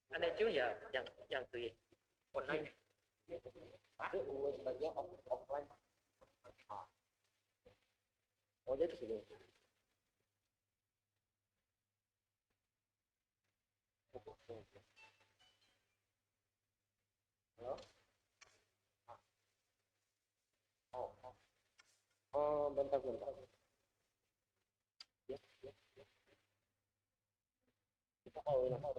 Anh này chứ giờ dần tùy online itu sebagai offline oh jadi sini halo oh oh bentar ya kita dengar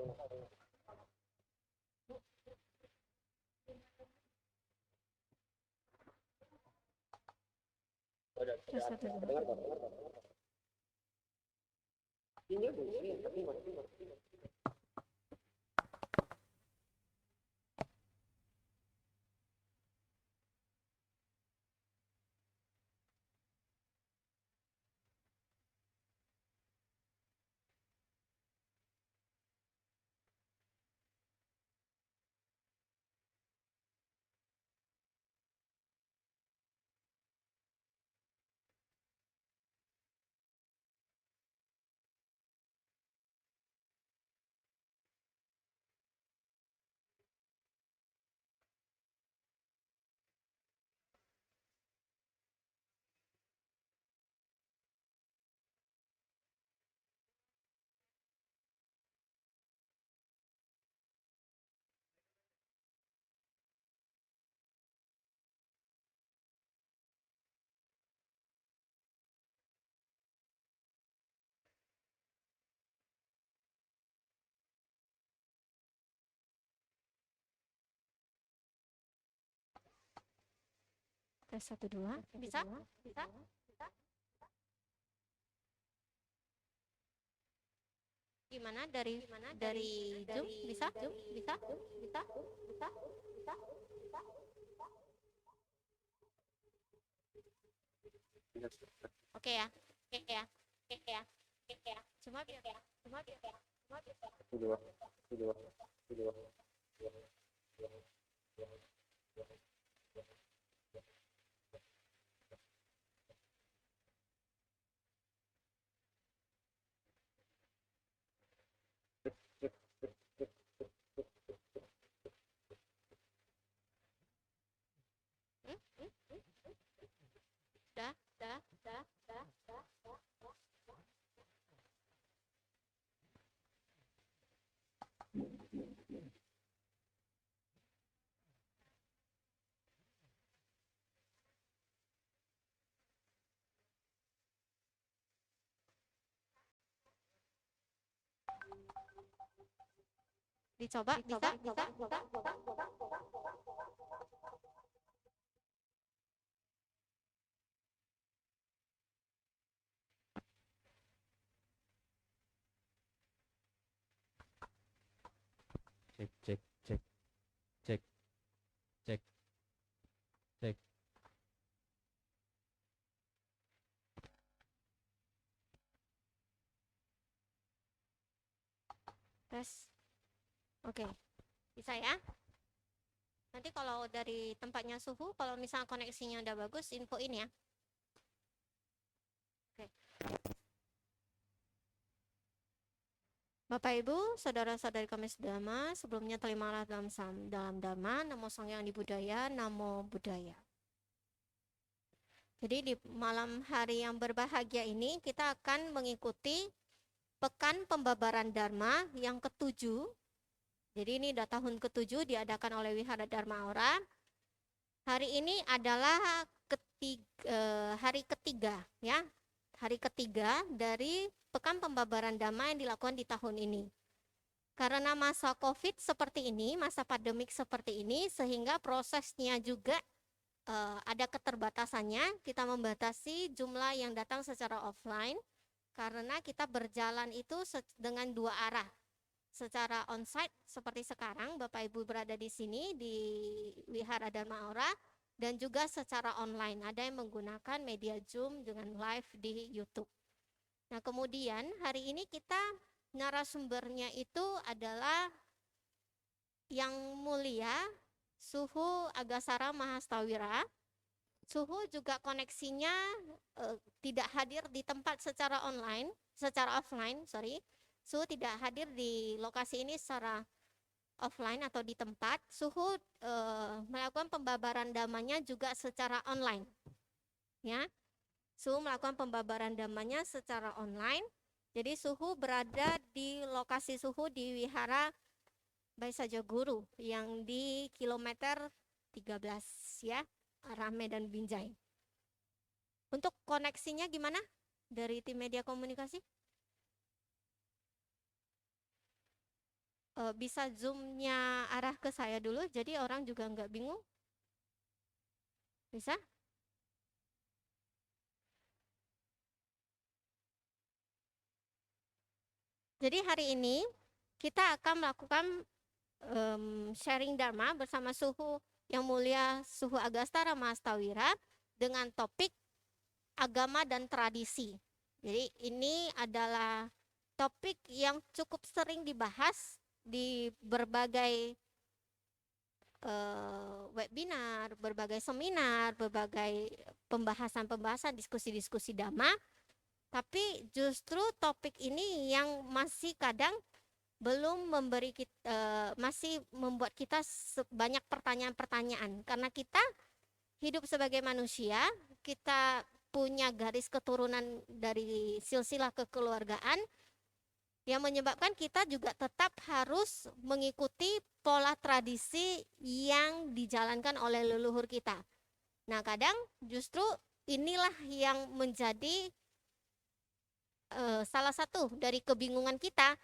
ini tapi tes 1 2 bisa gimana dari Zoom bisa oke ya cuma biar dua dah dicoba bisa cek cek cek cek cek tes oke bisa ya. Nanti kalau dari tempatnya suhu, kalau misalnya koneksinya udah bagus, infoin ya. Oke. Bapak Ibu, saudara-saudari kami sedama, sebelumnya terimalah dalam dhamma, namo Sang Hyang Budaya, namo Buddhaya. Jadi di malam hari yang berbahagia ini kita akan mengikuti Pekan Pembabaran Dharma yang ke-7. Jadi ini udah tahun ke-7 diadakan oleh Wihara Dharma Aura. Hari ini adalah hari ketiga ya. Hari ketiga dari Pekan Pembabaran Dhamma yang dilakukan di tahun ini. Karena masa COVID seperti ini, masa pandemik seperti ini, sehingga prosesnya juga ada keterbatasannya. Kita membatasi jumlah yang datang secara offline karena kita berjalan itu dengan 2 arah. Secara onsite seperti sekarang Bapak Ibu berada di sini di Wihara Dharma Aura, dan juga secara online. Ada yang menggunakan media Zoom dengan live di YouTube. Nah, kemudian hari ini kita narasumbernya itu adalah Yang Mulia Suhu Agasara Mahastawira. Suhu juga koneksinya tidak hadir di tempat secara offline. Suhu tidak hadir di lokasi ini secara offline atau di tempat, Suhu melakukan pembabaran damanya juga secara online. Ya, Suhu melakukan pembabaran damanya secara online. Jadi Suhu berada di lokasi Suhu di Wihara Baisaja Guru yang di kilometer 13 ya, arah Medan Binjai. Untuk koneksinya gimana dari tim media komunikasi? Bisa zoomnya arah ke saya dulu, jadi orang juga nggak bingung. Bisa? Jadi hari ini kita akan melakukan sharing Dharma bersama Suhu yang mulia Suhu Agastara Mahastawira dengan topik agama dan tradisi. Jadi ini adalah topik yang cukup sering dibahas di berbagai webinar, berbagai seminar, berbagai pembahasan-pembahasan, diskusi-diskusi Dhamma. Tapi justru topik ini yang masih kadang belum memberi kita, masih membuat kita banyak pertanyaan-pertanyaan. Karena kita hidup sebagai manusia, kita punya garis keturunan dari silsilah kekeluargaan yang menyebabkan kita juga tetap harus mengikuti pola tradisi yang dijalankan oleh leluhur kita. Nah, kadang justru inilah yang menjadi salah satu dari kebingungan kita,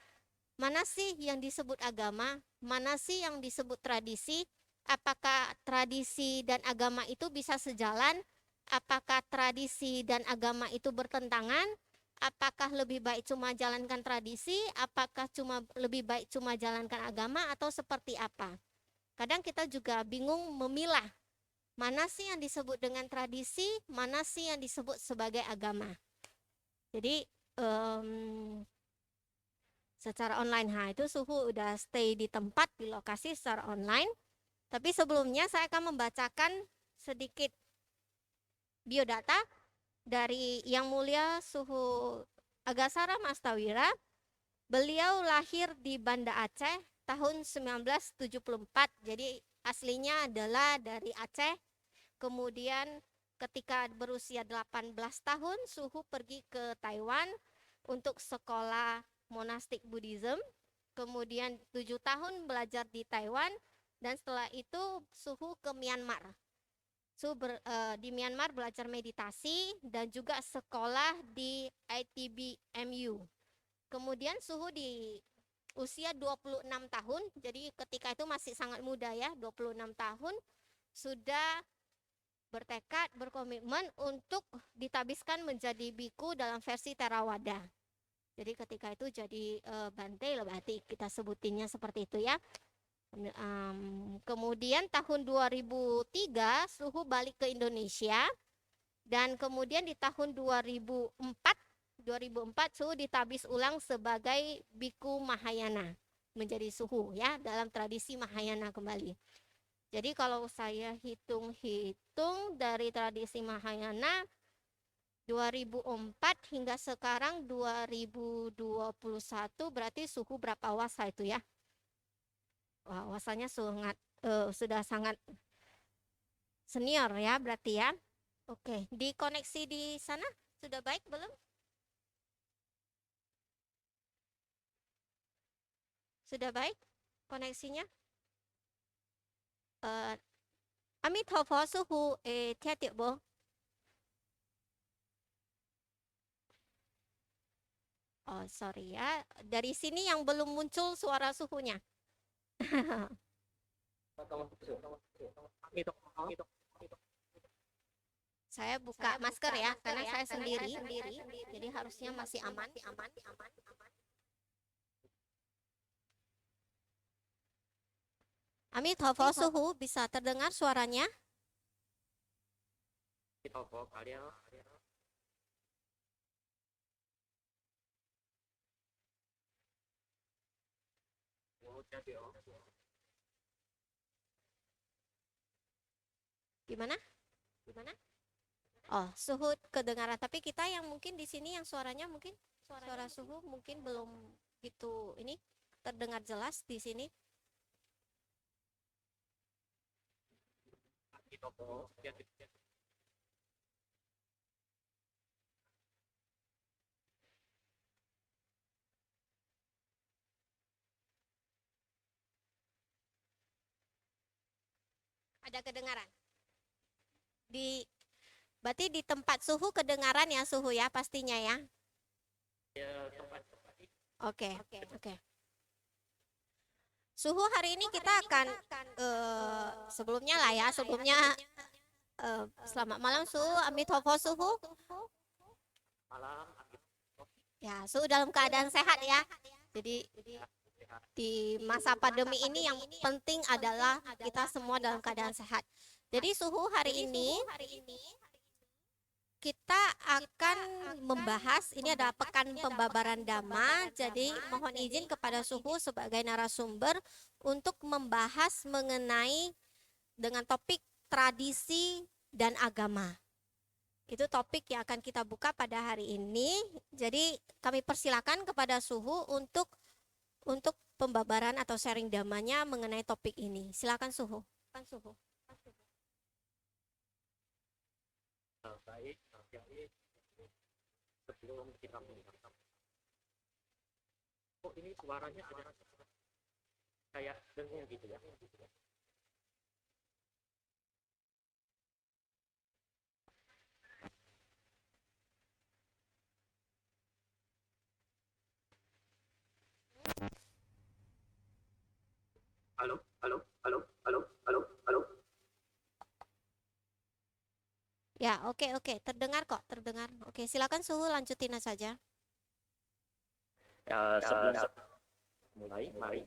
mana sih yang disebut agama, mana sih yang disebut tradisi, apakah tradisi dan agama itu bisa sejalan, apakah tradisi dan agama itu bertentangan, apakah lebih baik cuma jalankan tradisi, apakah lebih baik cuma jalankan agama, atau seperti apa. Kadang kita juga bingung memilah, mana sih yang disebut dengan tradisi, mana sih yang disebut sebagai agama. Jadi secara online, itu Suhu udah stay di tempat, di lokasi secara online. Tapi sebelumnya saya akan membacakan sedikit biodata dari Yang Mulia Suhu Agastara Mahastawira. Beliau lahir di Banda Aceh tahun 1974. Jadi aslinya adalah dari Aceh. Kemudian ketika berusia 18 tahun, Suhu pergi ke Taiwan untuk sekolah monastik Buddhism. Kemudian 7 tahun belajar di Taiwan, dan setelah itu Suhu ke Myanmar. Suhu di Myanmar belajar meditasi dan juga sekolah di ITB-MU. Kemudian Suhu di usia 26 tahun, jadi ketika itu masih sangat muda ya, 26 tahun, sudah bertekad, berkomitmen untuk ditabiskan menjadi biku dalam versi Theravada. Jadi ketika itu jadi Bante lah, berarti kita sebutinnya seperti itu ya. Kemudian tahun 2003 Suhu balik ke Indonesia, dan kemudian di tahun 2004 Suhu ditabis ulang sebagai biku Mahayana, menjadi Suhu ya, dalam tradisi Mahayana kembali. Jadi kalau saya hitung-hitung dari tradisi Mahayana 2004 hingga sekarang 2021, berarti Suhu berapa wasa itu ya? Wah, wasanya sudah sangat senior ya berarti ya. Oke, dikoneksi di sana sudah baik belum? Sudah baik koneksinya? Amitabha Suhu Tiatik Bo. Oh, sorry ya. Dari sini yang belum muncul suara Suhunya. Saya buka masker ya, karena saya sendiri. Jadi harusnya masih aman. Amitabha Suhu, bisa terdengar suaranya? Gimana? Oh, Suhu kedengaran, tapi kita yang mungkin di sini yang suaranya mungkin suara Suhu mungkin belum gitu ini terdengar jelas di sini. Kitopo, ya, Ada kedengaran? Berarti di tempat suhu kedengaran ya suhu ya pastinya ya. ya tempat Oke, oke. Suhu hari ini kita akan sebelumnya lah ya, sebelumnya selamat malam suhu, Amitabha suhu. malam, Ya, suhu dalam keadaan sehat ya. Jadi di masa pandemi ini yang penting adalah kita semua dalam keadaan sehat. Jadi suhu hari ini kita akan membahas, ini adalah pekan pembabaran Dhamma. Jadi mohon izin kepada suhu sebagai narasumber untuk membahas mengenai dengan topik tradisi dan agama. Itu topik yang akan kita buka pada hari ini. Jadi kami persilakan kepada suhu untuk pembabaran atau sharing dhammanya mengenai topik ini. Silakan suhu. baik, jadi sebelum kita mendengarkan, oh ini suaranya ada kayak dengung gitu ya. Halo, halo, halo, halo, halo, halo. Ya, oke, terdengar kok, terdengar. Oke, silakan suhu lanjutin saja. Ya, sebelum mulai, mari.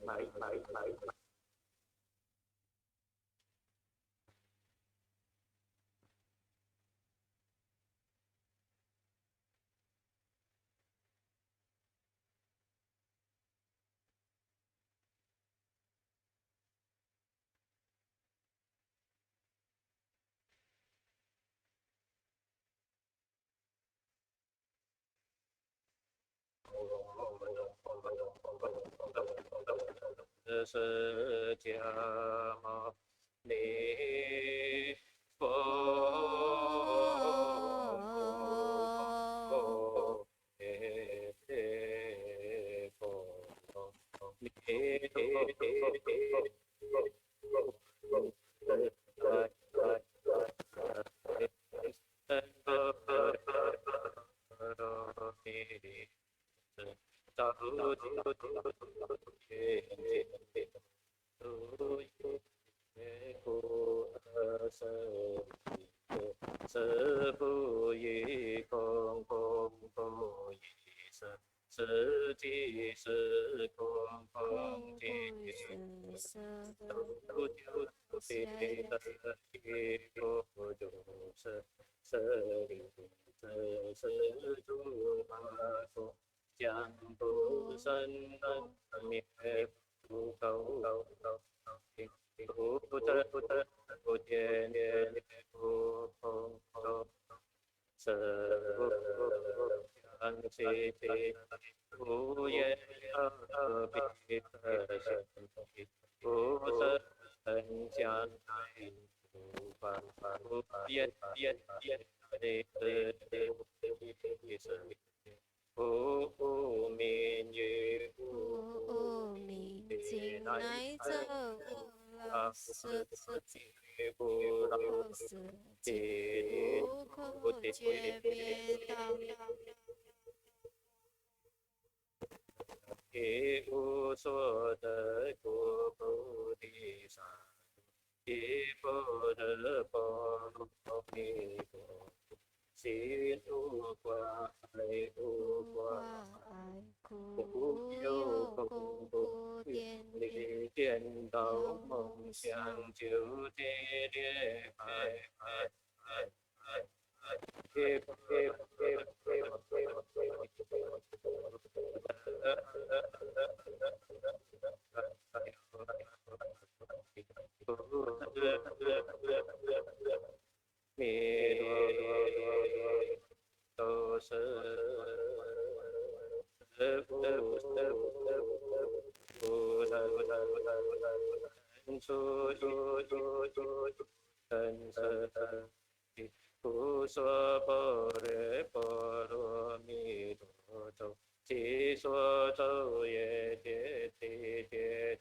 Sejama ni thân sơ thân Phú sơ bồ đề bồ đô mi đô châu Chi sơ châu ye chế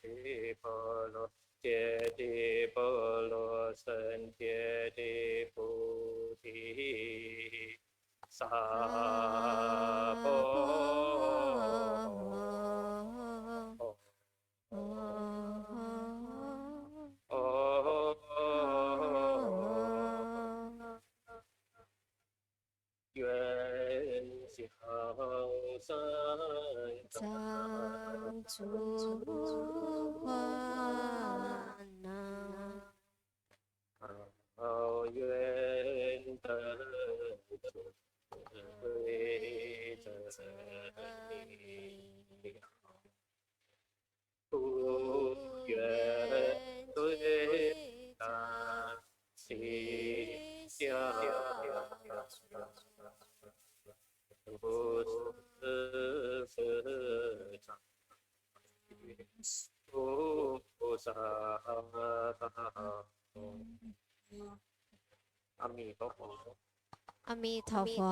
ti bồ lô chế ti bồ lô sân chế ti bồ thị sa bồ Nguyện diệt hậu sanh Trang chú hoa na hậu nguyện tân huệ trần tu nguyện tuệ ta si sia vô sư sư chẳng vô sa ami tốt Ami Tho Phở.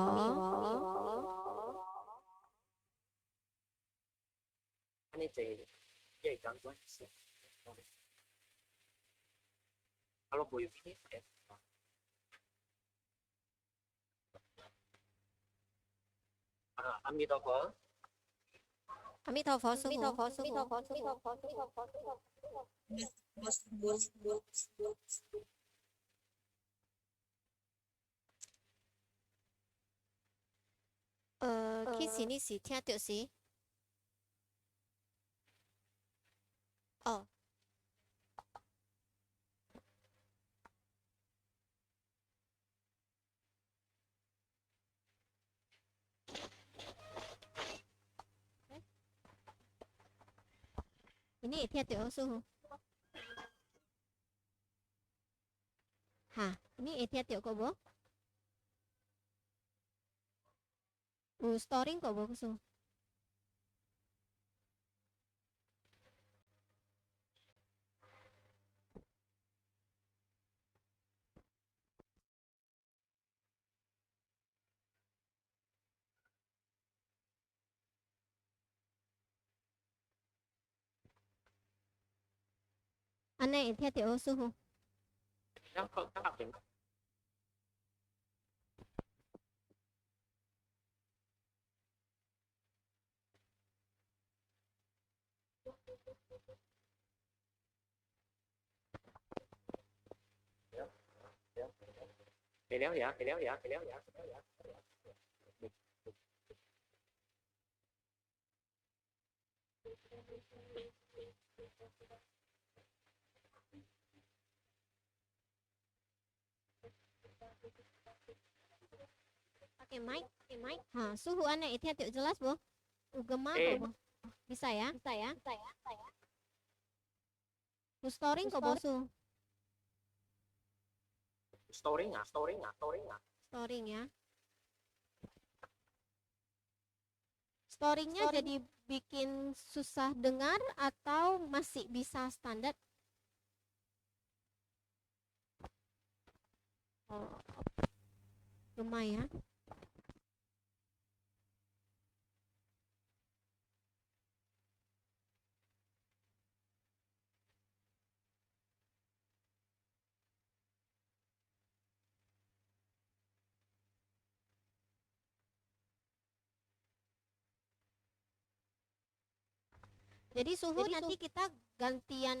anh ấy chị dây trắng quá kalau boleh ini ami tốt phở Ami Tho Phở sư phụ. Khi sini si theo tiểu sĩ. Ini theo tiểu sư phụ. Hả? Ini theo tiểu của bố. Storing của bố sư. Anh này theo tiểu sư phụ. nó không các bạn thì léo dạ Pakai mic. Suhu aneh itu tidak jelas, Bu. Ugema, Bu. Bisa ya? Storing kok, Bu. storing à Storing ya. Storingnya jadi bikin susah dengar atau masih bisa standar? Oh, lumayan. Jadi suhu nanti kita gantian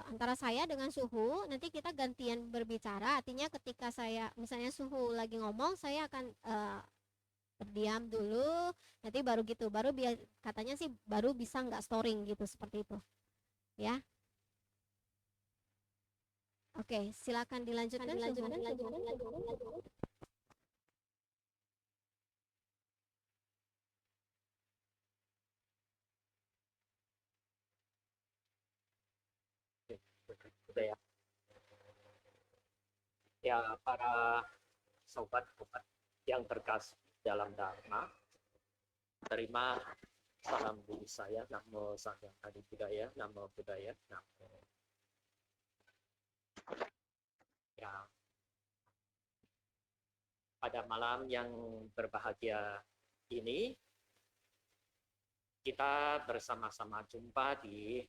antara saya dengan suhu, nanti kita gantian berbicara. Artinya ketika saya misalnya suhu lagi ngomong, saya akan berdiam dulu, nanti baru gitu, baru biar katanya sih baru bisa nggak storing gitu seperti itu, ya. Oke, silakan dilanjutkan. ya ya para sobat yang terkasih dalam Dharma, terima salam dari saya. Namo Sakyam Adi Budaya, Namo Budaya, Namo. Ya, pada malam yang berbahagia ini kita bersama-sama jumpa di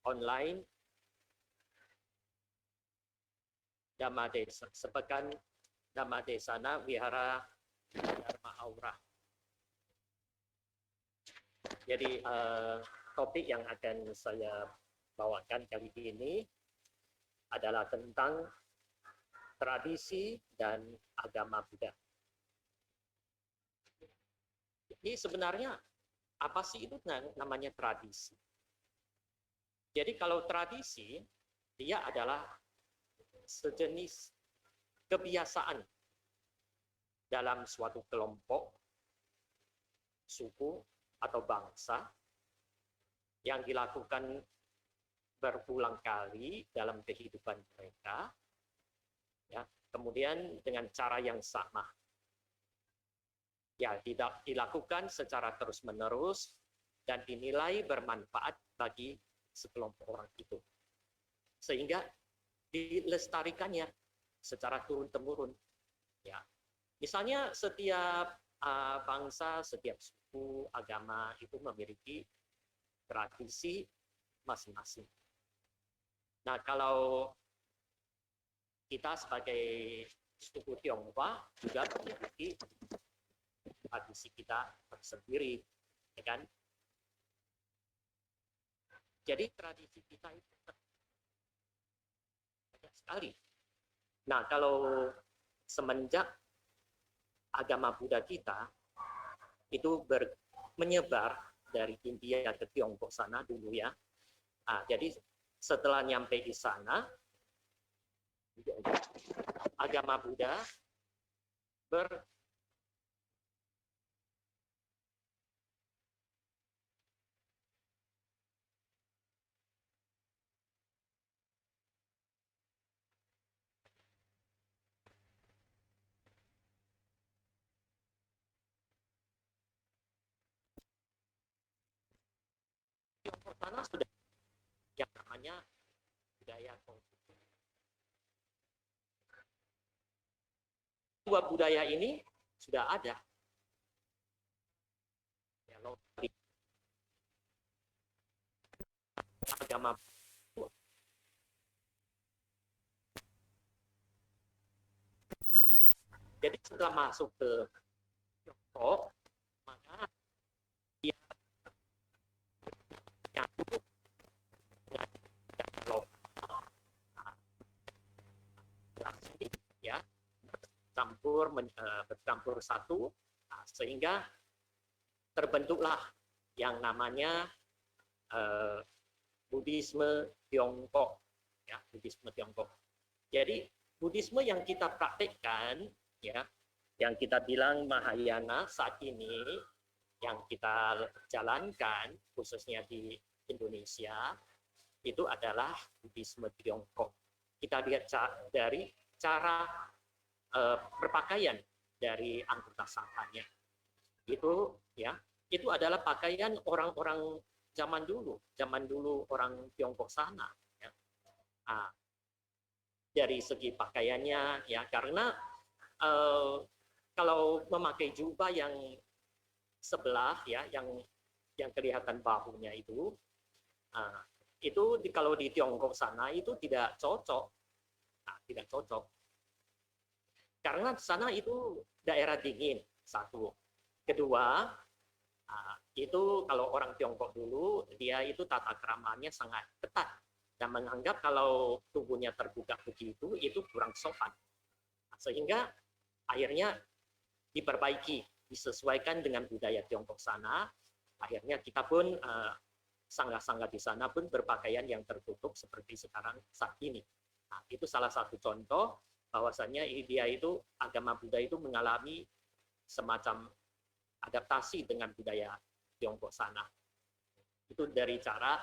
online Dhamma Desa, sepekan Dhamma Desana Wihara Dharma Aura. Jadi topik yang akan saya bawakan kali ini adalah tentang tradisi dan agama Buddha. Jadi sebenarnya apa sih itu namanya tradisi? Jadi kalau tradisi, dia adalah sejenis kebiasaan dalam suatu kelompok, suku, atau bangsa yang dilakukan berulang kali dalam kehidupan mereka, ya, kemudian dengan cara yang sama. Ya, tidak dilakukan secara terus-menerus dan dinilai bermanfaat bagi sekelompok orang itu. Sehingga dilestarikannya secara turun-temurun. Ya. Misalnya setiap bangsa, setiap suku, agama itu memiliki tradisi masing-masing. Nah, kalau kita sebagai suku Tionghoa juga memiliki tradisi kita tersendiri, ya kan? Jadi tradisi kita itu banyak sekali. Nah, kalau semenjak agama Buddha kita itu menyebar dari India ke Tiongkok sana dulu ya. Jadi setelah nyampe di sana, agama Buddha Tiongkok sana sudah yang namanya budaya Konghucu. Dua budaya ini sudah ada. Ya, agama jadi setelah masuk ke Tiongkok, maka dia nyatu dengan lokal, ya, bercampur satu, sehingga terbentuklah yang namanya Buddhisme Tiongkok, ya, Buddhisme Tiongkok. Jadi Buddhisme yang kita praktekkan, ya, yang kita bilang Mahayana saat ini, yang kita jalankan khususnya di Indonesia, itu adalah Buddhisme Tiongkok. Kita lihat dari cara berpakaian dari anggota sangkanya. Itu ya, itu adalah pakaian orang-orang zaman dulu orang Tiongkok sana. Ya. Dari segi pakaiannya, ya, karena kalau memakai jubah yang sebelah, ya, yang kelihatan bahunya itu kalau di Tiongkok sana itu tidak cocok, tidak cocok, karena sana itu daerah dingin, satu. Kedua, itu kalau orang Tiongkok dulu, dia itu tata keramanya sangat ketat dan menganggap kalau tubuhnya terbuka begitu itu kurang sopan, sehingga akhirnya diperbaiki, disesuaikan dengan budaya Tiongkok sana. Akhirnya kita pun sangga-sangga di sana pun berpakaian yang tertutup seperti sekarang saat ini. Nah, itu salah satu contoh bahwasanya agama Buddha itu mengalami semacam adaptasi dengan budaya Tiongkok sana. Itu dari cara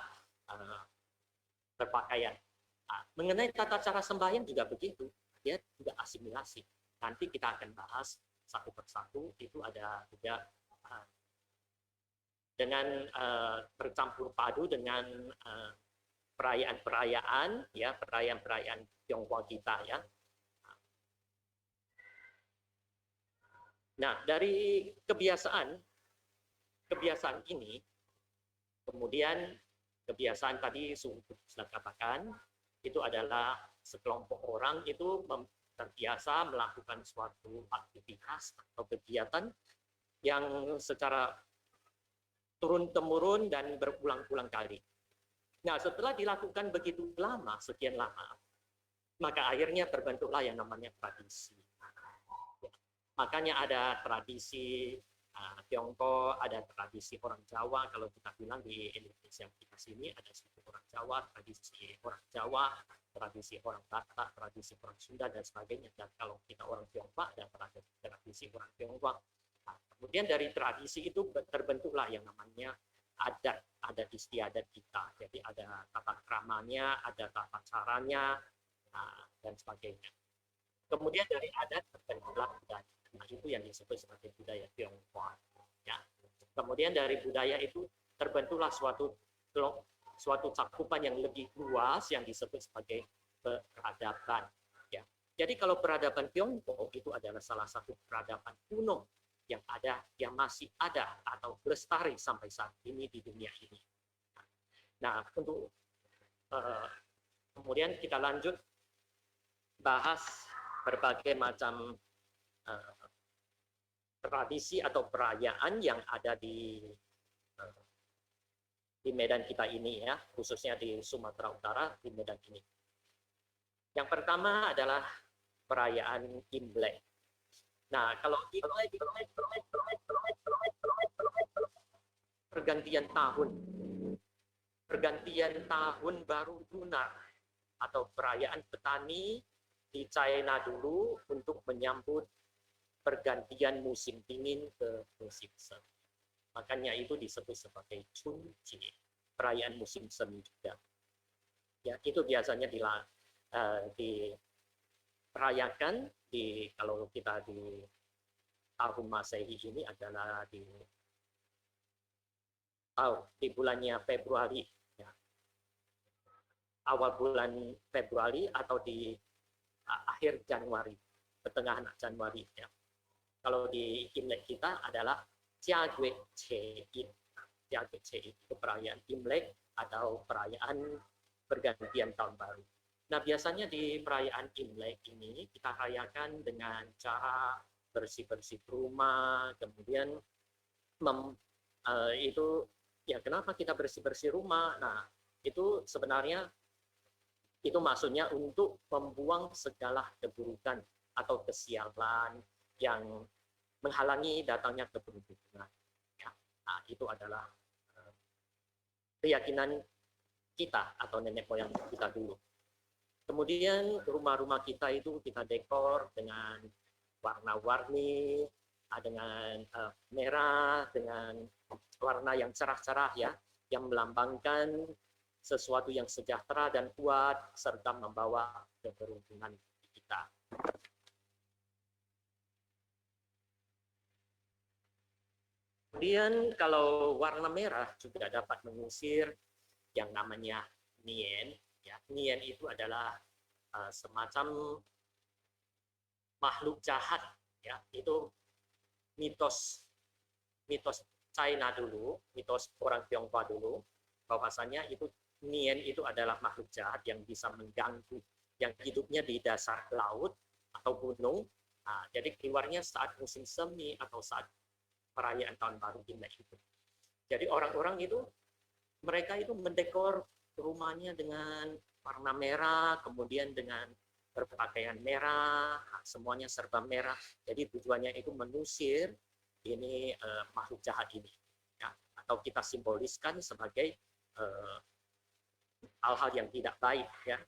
berpakaian. Mengenai tata cara sembahyang juga begitu, dia juga asimilasi. Nanti kita akan bahas satu persatu. Itu ada juga dengan bercampur padu dengan perayaan-perayaan, ya, perayaan-perayaan Tionghoa kita, ya. Nah, dari kebiasaan ini, kemudian kebiasaan tadi sudah katakan, itu adalah sekelompok orang itu terbiasa melakukan suatu aktivitas atau kegiatan yang secara turun-temurun dan berulang-ulang kali. Nah, setelah dilakukan begitu lama, sekian lama, maka akhirnya terbentuklah yang namanya tradisi. Makanya ada tradisi Tiongkok, ada tradisi orang Jawa. Kalau kita bilang di Indonesia kita sini ada suku orang Jawa, tradisi orang Jawa, tradisi orang Batak, tradisi orang Sunda dan sebagainya. Dan kalau kita orang Tionghoa ada tradisi orang Tionghoa. Nah, kemudian dari tradisi itu terbentuklah yang namanya adat istiadat kita. Jadi ada tata kramanya, ada tata caranya, dan sebagainya. Kemudian dari adat terbentuklah budaya. Nah, itu yang disebut sebagai budaya Tionghoa. Ya. Kemudian dari budaya itu terbentuklah suatu cakupan yang lebih luas yang disebut sebagai peradaban. Ya. Jadi kalau peradaban Tionghoa itu adalah salah satu peradaban kuno yang masih ada atau lestari sampai saat ini di dunia ini. Nah, untuk kemudian kita lanjut bahas berbagai macam tradisi atau perayaan yang ada di Medan kita ini, ya, khususnya di Sumatera Utara, di Medan ini. Yang pertama adalah perayaan Imlek. Nah, kalau Imlek pergantian tahun baru lunar atau perayaan petani di China dulu untuk menyambut pergantian musim dingin ke musim semi. Makanya itu disebut sebagai Chunqie, perayaan musim semi juga. Ya, itu biasanya dirayakan kalau kita di tahun Masehi ini adalah di bulannya Februari, ya. Awal bulan Februari atau di akhir Januari, pertengahan Januari, ya. Kalau di Imlek kita adalah Jiagui Chein. Jiagui Chein itu perayaan Imlek atau perayaan pergantian tahun baru. Nah, biasanya di perayaan Imlek ini kita rayakan dengan cara bersih-bersih rumah, kemudian itu ya kenapa kita bersih-bersih rumah? Nah, itu sebenarnya itu maksudnya untuk membuang segala keburukan atau kesialan yang menghalangi datangnya keberuntungan. Ya, nah, itu adalah keyakinan kita atau nenek moyang kita dulu. Kemudian rumah-rumah kita itu kita dekor dengan warna-warni, dengan merah, dengan warna yang cerah-cerah, ya, yang melambangkan sesuatu yang sejahtera dan kuat serta membawa keberuntungan kita. Kemudian kalau warna merah juga dapat mengusir yang namanya Nian. Ya, Nian itu adalah semacam makhluk jahat. Ya, itu mitos China dulu, mitos orang Tionghoa dulu, bahwasanya itu Nian itu adalah makhluk jahat yang bisa mengganggu, yang hidupnya di dasar laut atau gunung. Nah, jadi keluarnya saat musim semi atau saat perayaan tahun baru Imlek itu. Jadi orang-orang itu mereka itu mendekor rumahnya dengan warna merah, kemudian dengan berpakaian merah, semuanya serba merah. Jadi tujuannya itu mengusir ini makhluk jahat ini, ya, atau kita simboliskan sebagai hal-hal yang tidak baik, ya.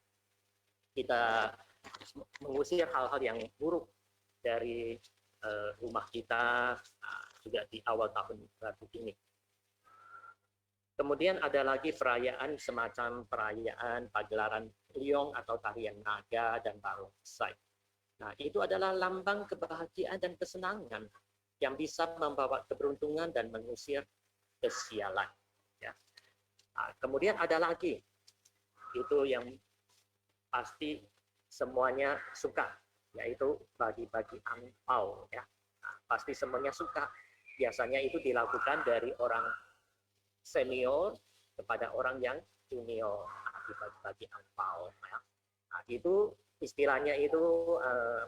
Kita mengusir hal-hal yang buruk dari rumah kita juga di awal tahun baru ini. Kemudian ada lagi perayaan semacam perayaan pagelaran Liong atau tarian naga dan barongsai. Nah, itu adalah lambang kebahagiaan dan kesenangan yang bisa membawa keberuntungan dan mengusir kesialan. Ya. Nah, kemudian ada lagi itu yang pasti semuanya suka, yaitu bagi-bagi angpau ya. Nah, pasti semuanya suka. Biasanya itu dilakukan dari orang senior kepada orang yang junior, nah, dibagi-bagi angpau ya. Nah, itu istilahnya itu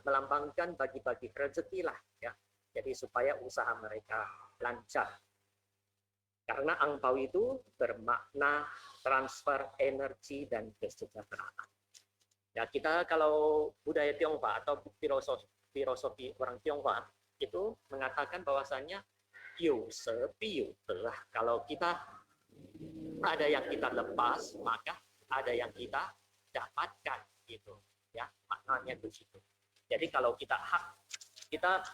melambangkan bagi-bagi rezeki lah ya. Jadi supaya usaha mereka lancar. Karena angpau itu bermakna transfer energi dan kesejahteraan. Ya, kita kalau budaya Tionghoa atau filosofi orang Tionghoa itu mengatakan bahwasannya telah, kalau kita ada yang kita lepas, maka ada yang kita dapatkan gitu ya, maknanya di situ. Jadi kalau kita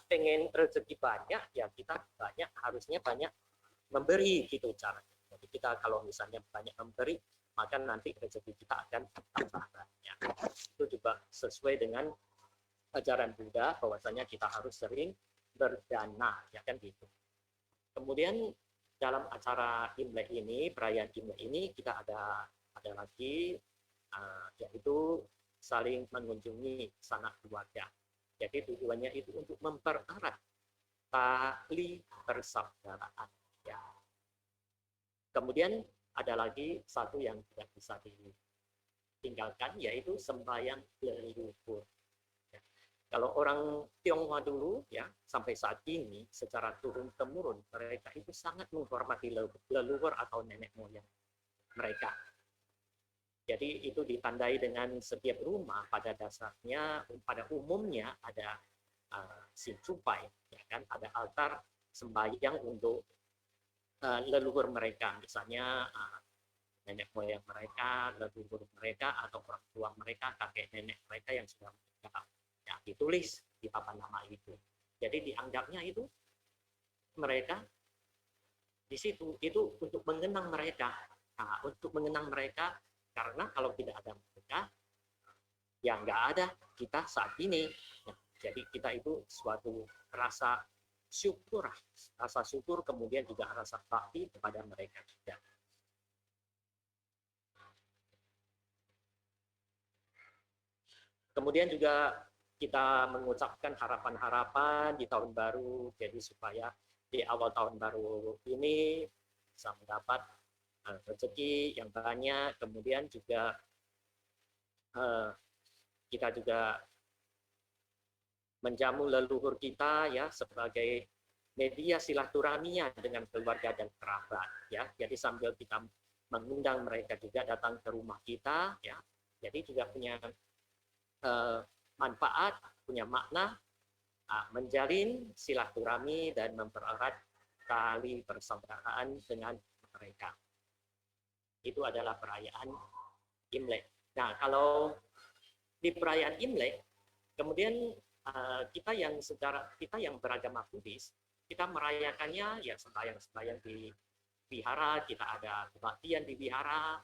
pengen rezeki banyak, ya kita harusnya banyak memberi gitu caranya. Jadi kita kalau misalnya banyak memberi, maka nanti rezeki kita akan tambah banyak. Itu juga sesuai dengan ajaran Buddha bahwasanya kita harus sering berdana, ya kan gitu. Kemudian dalam acara Imlek ini, perayaan Imlek ini, kita ada lagi yaitu saling mengunjungi sanak keluarga. Jadi tujuannya itu untuk mempererat tali persaudaraan. Ya. Kemudian ada lagi satu yang tidak bisa ditinggalkan, yaitu sembahyang leluhur. Ya. Kalau orang Tionghoa dulu, ya sampai saat ini secara turun temurun mereka itu sangat menghormati leluhur atau nenek moyang mereka. Jadi itu ditandai dengan setiap rumah pada dasarnya, pada umumnya ada sincupai, ya kan, ada altar sembahyang untuk leluhur mereka, misalnya nenek moyang mereka, leluhur mereka, atau orang tua mereka, kakek nenek mereka yang sudah meninggal. Ya, ditulis di papan nama itu. Jadi dianggapnya itu mereka di situ itu untuk mengenang mereka. Nah, untuk mengenang mereka, karena kalau tidak ada mereka, ya nggak ada kita saat ini. Ya, jadi kita itu suatu rasa syukur, kemudian juga rasa bakti kepada mereka juga. Kemudian juga kita mengucapkan harapan-harapan di tahun baru, jadi supaya di awal tahun baru ini bisa mendapat rezeki yang banyak. Kemudian juga kita juga menjamu leluhur kita ya sebagai media silaturahminya dengan keluarga dan kerabat ya. Jadi sambil kita mengundang mereka juga datang ke rumah kita ya. Jadi juga punya manfaat, punya makna menjalin silaturahmi dan mempererat tali persaudaraan dengan mereka. Itu adalah perayaan Imlek. Nah, kalau di perayaan Imlek, kemudian kita yang beragama Buddhis, kita merayakannya ya sembahyang di wihara, kita ada kebaktian di wihara,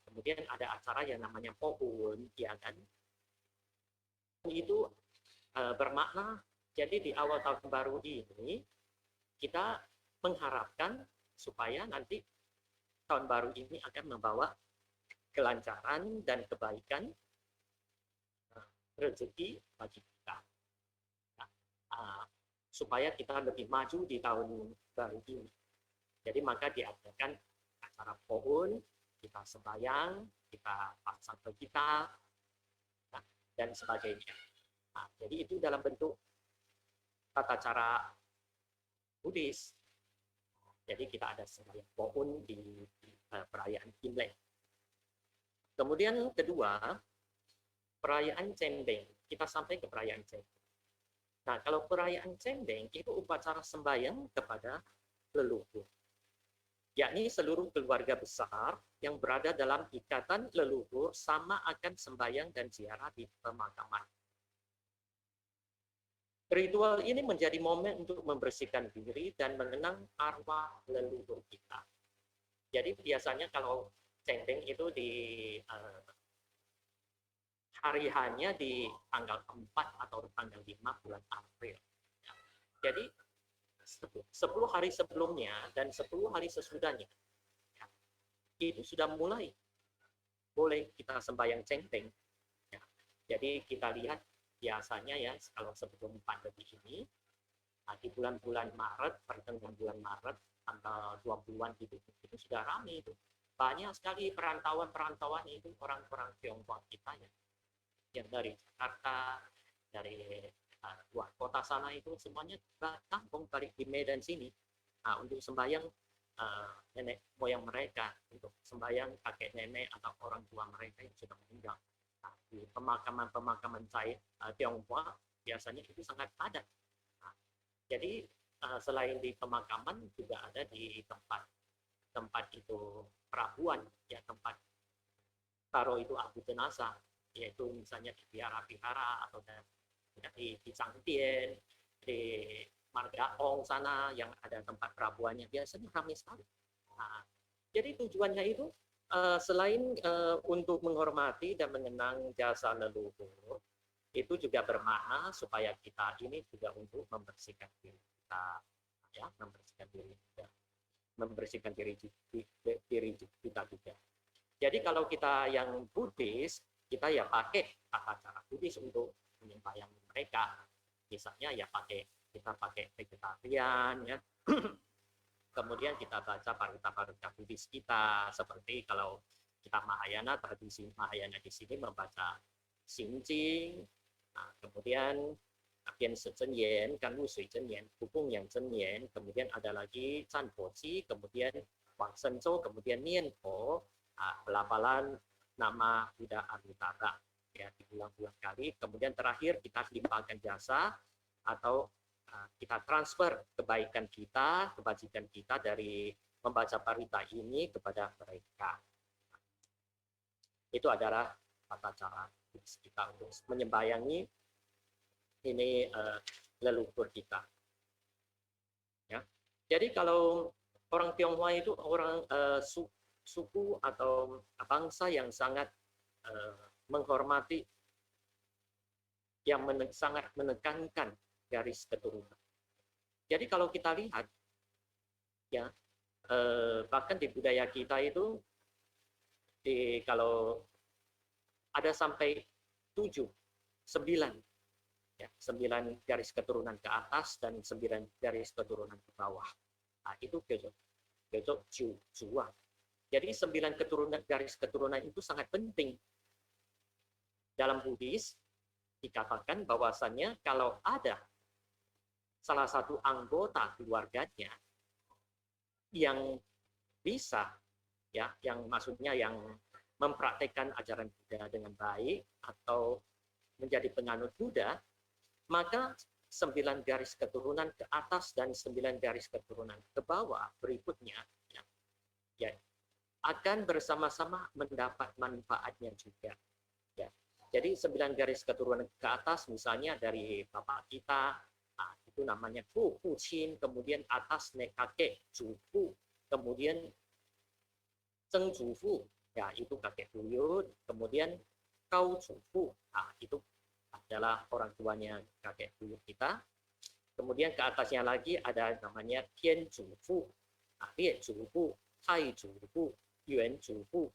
kemudian ada acara yang namanya Pohun, ya kan? Itu bermakna, jadi di awal tahun baru ini kita mengharapkan supaya nanti tahun baru ini akan membawa kelancaran dan kebaikan, rezeki bagi kita. Supaya kita lebih maju di tahun baru ini. Jadi maka diadakan acara Pohun, kita sembahyang, kita pasang kita, dan sebagainya. Nah, jadi itu dalam bentuk tata cara Buddhis. Jadi kita ada sembahyang Pohun di perayaan Imlek. Kemudian kedua, perayaan Cendeng. Kita sampai ke perayaan Cendeng. Nah, kalau perayaan Cendeng itu upacara sembahyang kepada leluhur, yakni seluruh keluarga besar yang berada dalam ikatan leluhur sama akan sembahyang dan ziarah di pemakaman. Ritual ini menjadi momen untuk membersihkan diri dan mengenang arwah leluhur kita. Jadi biasanya kalau Cendeng itu di hari hanya di tanggal 4 atau tanggal 5 bulan April. Jadi 10 hari sebelumnya dan 10 hari sesudahnya itu sudah mulai boleh kita sembahyang cengteng. Ya. Jadi kita lihat biasanya ya kalau sebelum pandemi ini di bulan-bulan Maret, pertengahan bulan Maret, tanggal 20-an gitu, itu sudah ramai itu. Banyak sekali perantauan itu orang-orang Tionghoa kita ya, yang dari Jakarta, dari luar kota sana itu semuanya kampung balik di Medan sini untuk sembahyang nenek moyang mereka, untuk sembahyang kakek nenek atau orang tua mereka yang sudah meninggal. Di pemakaman-pemakaman Tionghoa biasanya itu sangat padat. Jadi selain di pemakaman juga ada di tempat itu perahuan, ya tempat taruh itu abu jenazah, yaitu misalnya di vihara-vihara atau di Changtian, di Margaong sana yang ada tempat perahuannya biasanya ramai sekali. Jadi tujuannya itu selain untuk menghormati dan mengenang jasa leluhur, itu juga bermakna supaya kita ini juga untuk membersihkan diri kita, ya, membersihkan diri kita juga. Jadi kalau kita yang Buddhis, kita ya pakai tata cara Buddhis untuk menyembahyangi mereka. Misalnya ya kita pakai vegetarian, ya. Kemudian kita baca parita-parita Buddhis kita, seperti kalau kita Mahayana, tradisi Mahayana di sini membaca Xinjing. Kemudian Bian Se Zhen Yan, Gan Wu Sui Zhen Yan, Hubung Yang Zhen Yan, kemudian ada lagi Zhan Po Ji, kemudian Wang Shen Zhou, kemudian Nian Po, pelafalan nama Buddha Amitara, ya, diulang-ulang kali. Kemudian terakhir kita limpahkan jasa atau kita transfer kebaikan kita, kebajikan kita dari membaca parita ini kepada mereka. Itu adalah tata cara kita untuk menyembayangi ini leluhur kita. Ya. Jadi kalau orang Tionghoa itu orang suku atau bangsa yang sangat menghormati, yang sangat menekankan garis keturunan. Jadi kalau kita lihat, ya bahkan di budaya kita itu, kalau ada sampai 7, 9, ya, 9 garis keturunan ke atas dan 9 garis keturunan ke bawah. Itu besok Jua. Jadi 9 garis keturunan itu sangat penting. Dalam Buddhis dikatakan bahwasannya kalau ada salah satu anggota keluarganya yang bisa, ya, yang maksudnya yang mempraktekkan ajaran Buddha dengan baik atau menjadi penganut Buddha, maka 9 garis keturunan ke atas dan 9 garis keturunan ke bawah berikutnya, ya, akan bersama-sama mendapat manfaatnya juga. Ya. Jadi 9 garis keturunan ke atas, misalnya dari bapak kita, itu namanya Fu Chin, kemudian atas kakek Jufu, kemudian Zheng Jufu, ya itu kakek buyut, kemudian Kau Jufu, itu adalah orang tuanya kakek buyut kita. Kemudian ke atasnya lagi ada namanya Tian Jufu, Lie Jufu, Tai Jufu, Yuan Jufu,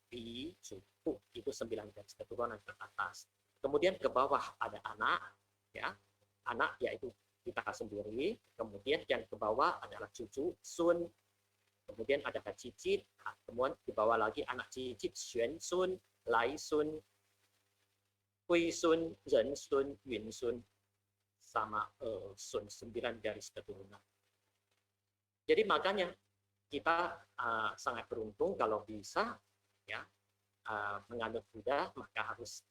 Bi Jufu, itu 9 garis keturunan ke atas. Kemudian ke bawah ada anak, ya, anak yaitu kita sendiri. Kemudian yang ke bawah adalah cucu, Sun. Kemudian ada cicit, kemudian di bawah lagi anak cicit, Xuan Sun, Lai Sun, Hui Sun, Ren Sun, Yun Sun, sama Sun, 9 garis keturunan. Jadi makanya kita sangat beruntung kalau bisa, ya, menganut Buddha, maka harus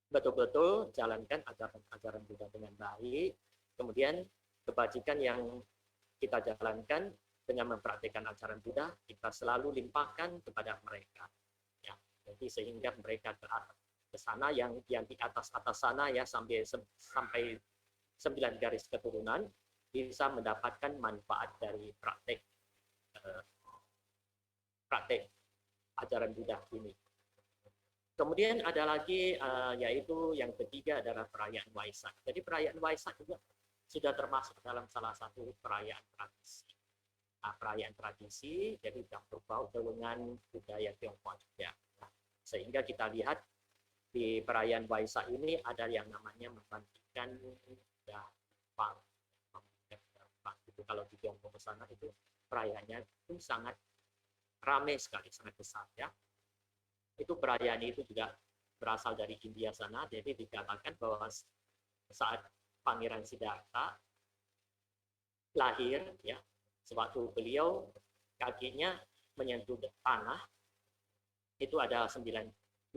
betul-betul jalankan ajaran Buddha dengan baik. Kemudian kebajikan yang kita jalankan dengan mempraktikkan ajaran Buddha, kita selalu limpahkan kepada mereka. Ya, jadi sehingga mereka ke sana yang di atas sana, ya, sampai 9 garis keturunan bisa mendapatkan manfaat dari praktek ajaran Buddha ini. Kemudian ada lagi yaitu yang ketiga adalah perayaan Waisak. Jadi perayaan Waisak juga sudah termasuk dalam salah satu perayaan tradisi. Perayaan tradisi, jadi yang berbau dengan budaya Tionghoa juga. Sehingga kita lihat di perayaan Waisak ini ada yang namanya membagikan Dapang. Itu kalau di Tiongkok ke sana itu perayaannya itu sangat ramai sekali, sangat besar ya. Itu perayaan itu juga berasal dari India sana, jadi dikatakan bahwa saat Pangeran Siddhartha lahir ya, sewaktu beliau kakinya menyentuh tanah, itu ada 9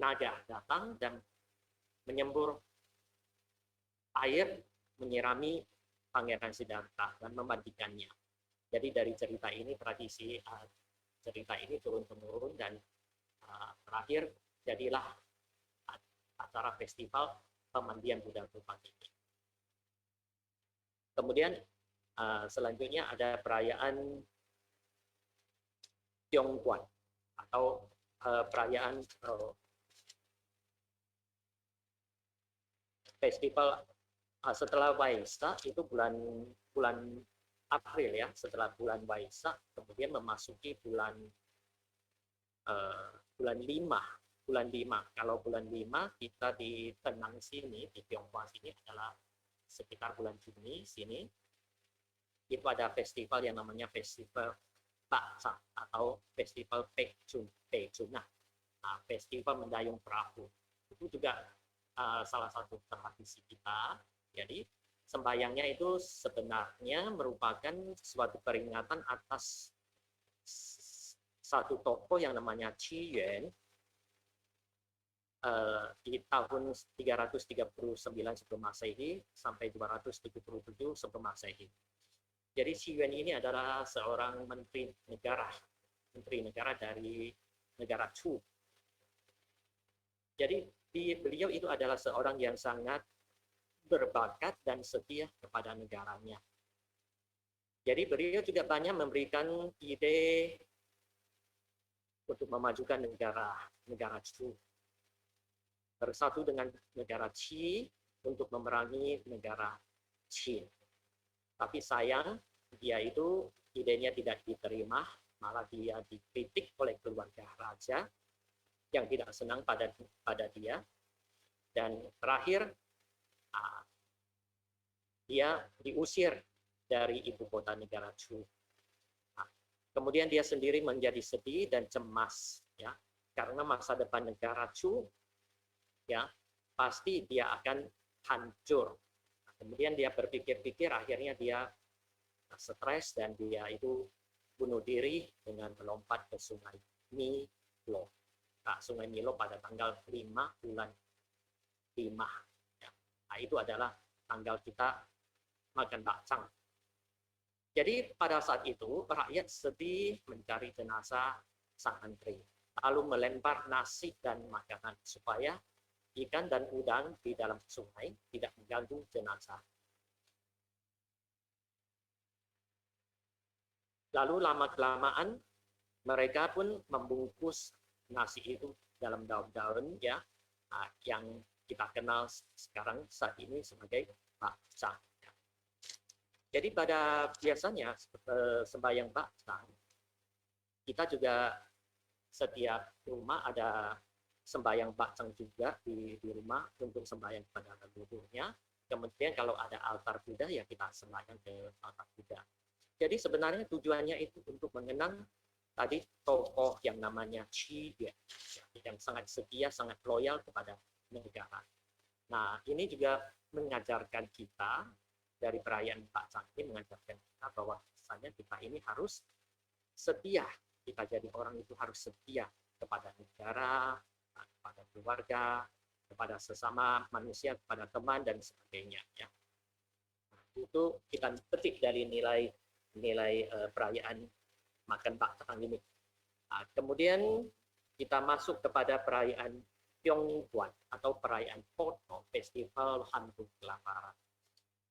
naga datang dan menyembur air menyirami Pangeran Siddhartha dan memandikannya. Jadi dari cerita ini, tradisi cerita ini turun-temurun dan terakhir jadilah acara festival pemandian Buddha Gopal ini. Kemudian selanjutnya ada perayaan Tiongguan atau perayaan festival setelah Waisak itu bulan April ya, setelah bulan Waisak kemudian memasuki bulan 5. Kalau bulan 5 kita di Tenang sini, di Tiongkok sini adalah sekitar bulan Juni sini, itu ada festival yang namanya festival Baksa atau festival Pechunah, festival mendayung perahu. Itu juga salah satu tradisi kita. Jadi sembayangnya itu sebenarnya merupakan suatu peringatan atas satu tokoh yang namanya Qi Yuan di tahun 339 sebelum Masehi sampai 277 sebelum Masehi. Jadi Qi Yuan ini adalah seorang menteri negara dari negara Chu. Jadi beliau itu adalah seorang yang sangat berbakat dan setia kepada negaranya. Jadi beliau juga banyak memberikan ide untuk memajukan negara Chu. Bersatu dengan negara Qi untuk memerangi negara Qin. Tapi sayang, dia itu idenya tidak diterima, malah dia dikritik oleh keluarga raja yang tidak senang pada dia. Dan terakhir, dia diusir dari ibu kota negara Chu. Kemudian dia sendiri menjadi sedih dan cemas, ya, karena masa depan negara Chu, ya, pasti dia akan hancur. Kemudian dia berpikir-pikir, akhirnya dia stres dan dia itu bunuh diri dengan melompat ke Sungai Milo. Sungai Milo pada tanggal 5 bulan 5. Ya. Nah, itu adalah tanggal kita makan bakcang. Jadi pada saat itu rakyat sedih mencari jenazah sang menteri, lalu melempar nasi dan makanan supaya ikan dan udang di dalam sungai tidak mengganggu jenazah. Lalu lama-kelamaan mereka pun membungkus nasi itu dalam daun-daun ya, yang kita kenal sekarang saat ini sebagai bakcang. Jadi pada biasanya sembahyang bakcang, kita juga setiap rumah ada sembahyang bakcang juga di rumah untuk sembahyang kepada leluhurnya. Kemudian kalau ada altar Buddha ya kita sembahyang ke altar Buddha. Jadi sebenarnya tujuannya itu untuk mengenang tadi tokoh yang namanya Qi Yuan, yang sangat setia, sangat loyal kepada negara. Nah, ini juga mengajarkan kita dari perayaan bakcang ini mengajarkan kita bahwa misalnya kita ini harus setia. Kita jadi orang itu harus setia kepada negara, kepada keluarga, kepada sesama manusia, kepada teman dan sebagainya. Ya. Nah, itu kita petik dari nilai perayaan makan bakcang ini. Nah, kemudian kita masuk kepada perayaan Tiongguan atau perayaan Poto, Festival Hantu Kelaparan.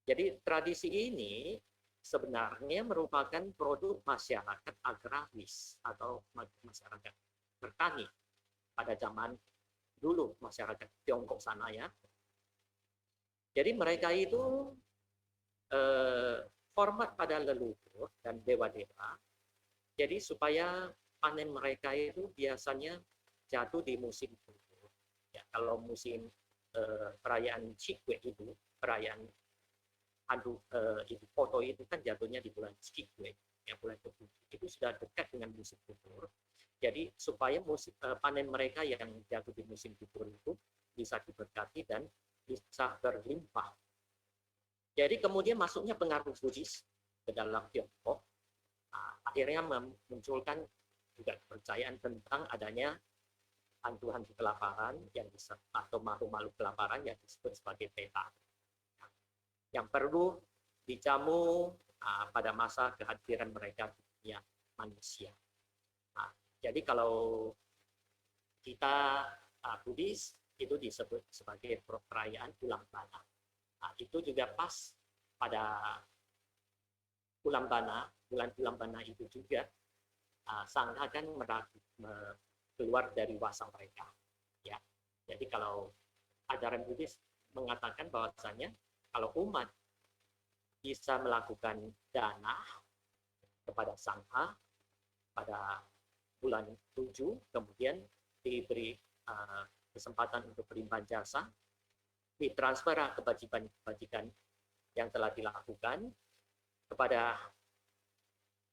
Jadi tradisi ini sebenarnya merupakan produk masyarakat agraris atau masyarakat bertani pada zaman dulu, masyarakat Tiongkok sana ya. Jadi mereka itu hormat pada leluhur dan dewa-dewa. Jadi supaya panen mereka itu biasanya jatuh di musim gugur. Ya, kalau musim perayaan Cikwe itu, perayaan itu foto itu kan jatuhnya di bulan Cikwe, ya bulan ke-7. Itu sudah dekat dengan musim gugur. Jadi supaya panen mereka yang jatuh di musim gugur itu bisa diberkati dan bisa berlimpah. Jadi kemudian masuknya pengaruh Buddhis ke dalam Tiongkok, akhirnya memunculkan juga kepercayaan tentang adanya hantu-hantu kelaparan yang atau makhluk-makhluk kelaparan yang disebut sebagai peta, yang perlu dijamu pada masa kehadiran mereka di dunia manusia. Nah, jadi kalau kita Buddhis itu disebut sebagai perayaan Ulam Bana. Nah, itu juga pas pada Ulam Bana, bulan Ulam Bana itu juga Sangha kan keluar dari wasa mereka. Ya, jadi kalau ajaran Buddhis mengatakan bahwasanya kalau umat bisa melakukan dana kepada Sangha pada bulan 7, kemudian diberi kesempatan untuk berimbang jasa, ditransfer kebajikan-kebajikan yang telah dilakukan kepada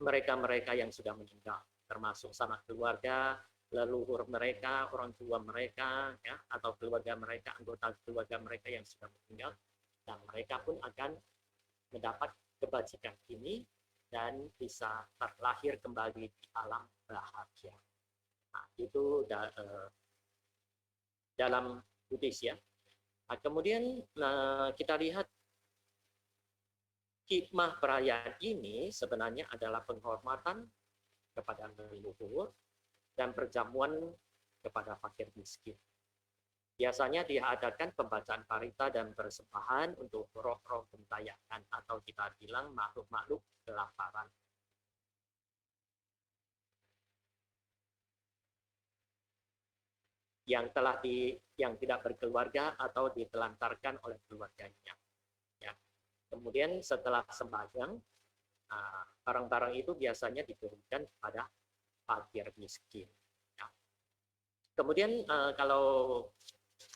mereka-mereka yang sudah meninggal, termasuk sama keluarga, leluhur mereka, orang tua mereka, ya, atau keluarga mereka, anggota keluarga mereka yang sudah meninggal, dan mereka pun akan mendapat kebajikan ini dan bisa terlahir kembali di alam bahagia. Nah, itu dalam Buddhis ya. Nah, kemudian kita lihat hikmah perayaan ini sebenarnya adalah penghormatan kepada leluhur dan perjamuan kepada fakir miskin. Biasanya diadakan pembacaan parita dan persembahan untuk roh-roh gentayangan atau kita bilang makhluk-makhluk kelaparan. Yang tidak berkeluarga atau ditelantarkan oleh keluarganya. Ya. Kemudian setelah sembahyang, barang-barang itu biasanya diberikan kepada fakir miskin. Ya. Kemudian kalau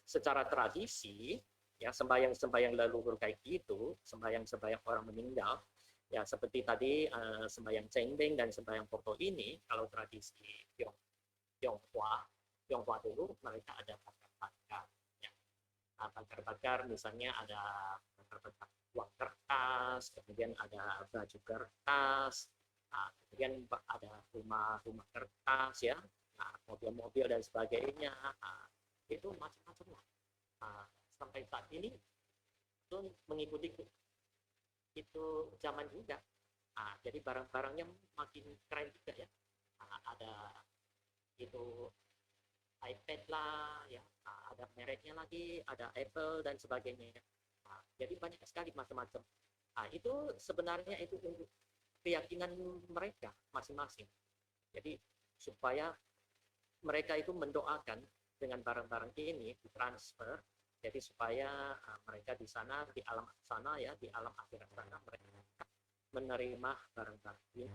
secara tradisi, ya sembahyang-sembahyang leluhur kayak gitu, sembahyang-sembahyang orang meninggal, ya seperti tadi sembahyang cengbeng dan sembahyang foto ini, kalau tradisi Tionghoa dulu mereka ada bakar-bakar. Ya. Bakar-bakar misalnya ada bakar-bakar uang kertas, kemudian ada baju kertas, kemudian ada rumah-rumah kertas ya, mobil-mobil dan sebagainya, itu macam-macam lah. Sampai saat ini itu mengikuti itu zaman juga. Jadi barang-barangnya makin keren juga ya. Ada itu iPad lah, ya, ada mereknya lagi, ada Apple dan sebagainya. Jadi banyak sekali macam-macam. Itu sebenarnya itu untuk keyakinan mereka masing-masing. Jadi supaya mereka itu mendoakan dengan barang-barang ini ditransfer, jadi supaya mereka di sana, di alam sana ya, di alam akhirat sana mereka menerima barang-barang ini.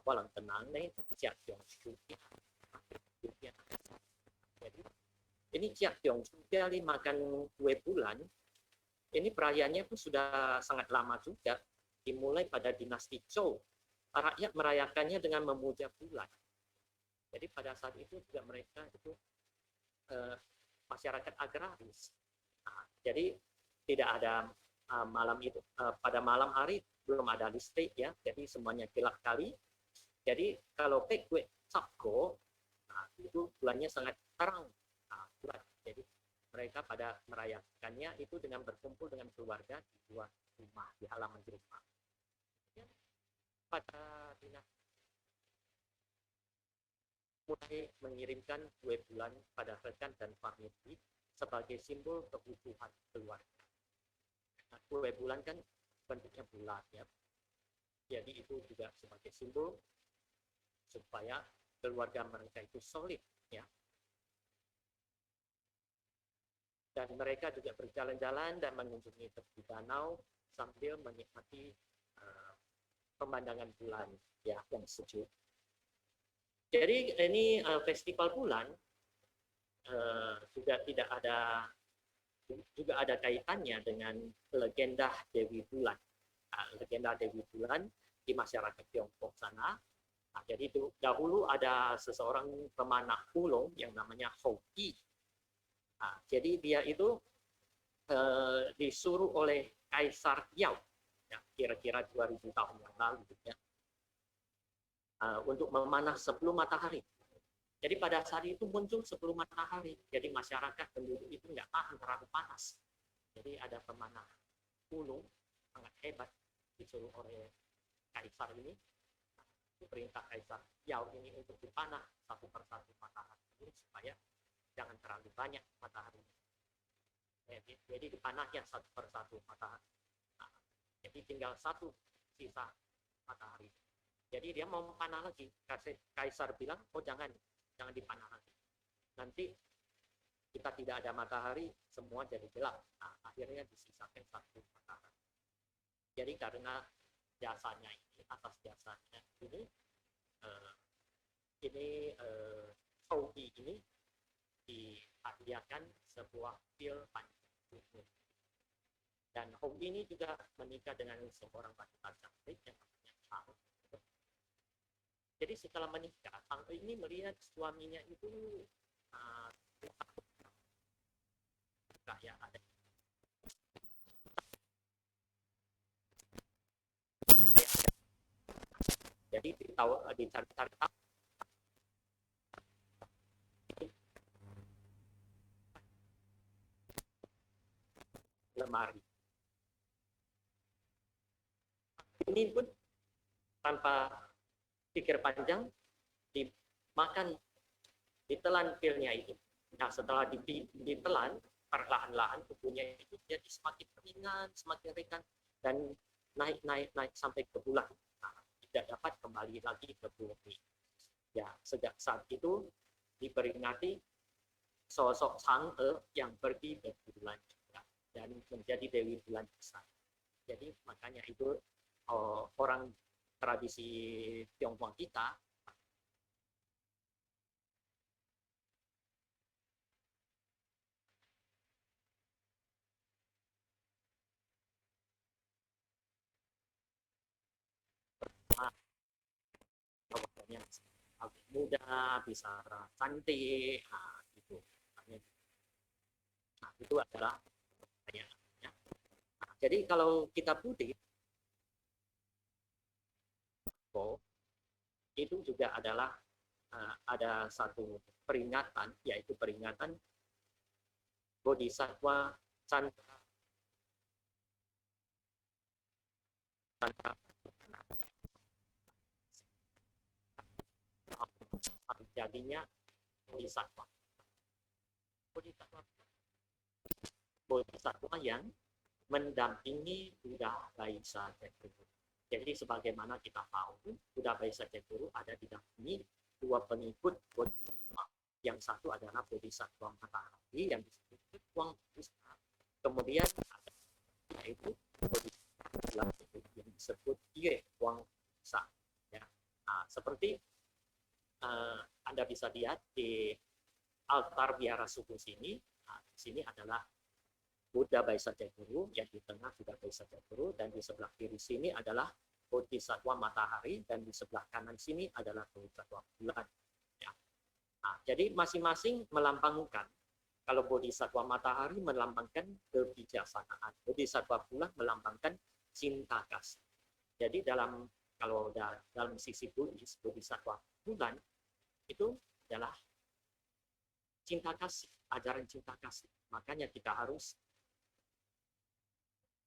Walang tenang nih, jadi ini Jiak Tiong juga makan kue bulan. Ini perayaannya pun sudah sangat lama juga, dimulai pada dinasti Zhou. Rakyat merayakannya dengan memuja bulan. Jadi pada saat itu juga mereka itu masyarakat agraris. Jadi tidak ada malam itu pada malam hari belum ada listrik ya, jadi semuanya gelap kali. Jadi kalau kue Sabgo, itu bulannya sangat terang, bulan. Jadi mereka pada merayakannya itu dengan berkumpul dengan keluarga di luar rumah, di halaman rumah. Pada dinasti mulai mengirimkan kue bulan pada rekan dan famili sebagai simbol keutuhan keluarga. Nah, kue bulan kan bentuknya bulat ya. Jadi itu juga sebagai simbol supaya keluarga mereka itu solid ya. Dan mereka juga berjalan-jalan dan mengunjungi tepi danau sambil menikmati pemandangan bulan ya yang sejuk. Jadi ini festival bulan juga ada kaitannya dengan legenda Dewi Bulan. Legenda Dewi Bulan di masyarakat Tiongkok sana. Jadi dahulu ada seseorang pemanah ulung yang namanya Hou Yi. Jadi dia itu disuruh oleh Kaisar Yao ya, kira-kira 2000 tahun yang lalu ya, untuk memanah sebelum matahari. Jadi pada saat itu muncul sebelum matahari. Jadi masyarakat penduduk itu nggak tahan terlalu panas. Jadi ada pemanah ulung sangat hebat disuruh oleh Kaisar ini. Perintah Kaisar Yao ini untuk dipanah satu persatu matahari ini supaya jangan terlalu banyak matahari. Jadi dipanahnya satu persatu matahari. Nah, jadi tinggal satu sisa matahari. Jadi dia mau panah lagi. Kaisar bilang, oh jangan dipanah lagi. Nanti kita tidak ada matahari, semua jadi gelap. Nah, akhirnya disisakan satu matahari. Jadi karena jasanya ini, atas jasanya Hou Yi ini dihadiahkan sebuah pil panjang. Dan Hou Yi ini juga menikah dengan seorang wanita cantik yang namanya Chang. Jadi setelah menikah, Chang ini melihat suaminya itu ya ada. Jadi dicari-cari lemari. Ini pun tanpa pikir panjang dimakan, ditelan pilnya itu. Nah setelah ditelan perlahan-lahan tubuhnya itu jadi semakin ringan dan naik sampai ke bulan. Nah, tidak dapat kembali lagi ke bumi. Ya sejak saat itu diperingati sosok Chang'e yang pergi ke bulan juga dan menjadi Dewi Bulan besar. Jadi makanya itu orang tradisi Tionghoa kita muda, bisa cantik, nah, gitu. Nah, itu adalah pertanyaannya. Nah, jadi kalau kita putih, itu juga adalah ada satu peringatan, yaitu peringatan Bodhisattva Chandra jadinya Bodhisattva. Bodhisattva yang mendampingi Buddha Baisa Cetaguru. Jadi sebagaimana kita tahu, Buddha Baisa Cetaguru ada didampingi dua pengikut Bodhisattva. Yang satu adalah Bodhisattva Matahari yang disebut Wang Buddha. Kemudian ada yaitu Bodhisattva yang disebut Ye Wang Buddha. Ya. Nah, seperti Anda bisa lihat di altar Biara Suku sini. Nah, di sini adalah Buddha Baisa Cetaguru, yang di tengah Buddha Baisa Cetaguru, dan di sebelah kiri sini adalah Bodhisattva Matahari, dan di sebelah kanan sini adalah Bodhisattva Bulan. Ya. Nah, jadi masing-masing melambangkan. Kalau Bodhisattva Matahari melambangkan kebijaksanaan, Bodhisattva Bulan melambangkan cinta kasih. Jadi kalau dalam sisi Buddhis, Bodhisattva Bulan itu adalah cinta kasih, ajaran cinta kasih. Makanya kita harus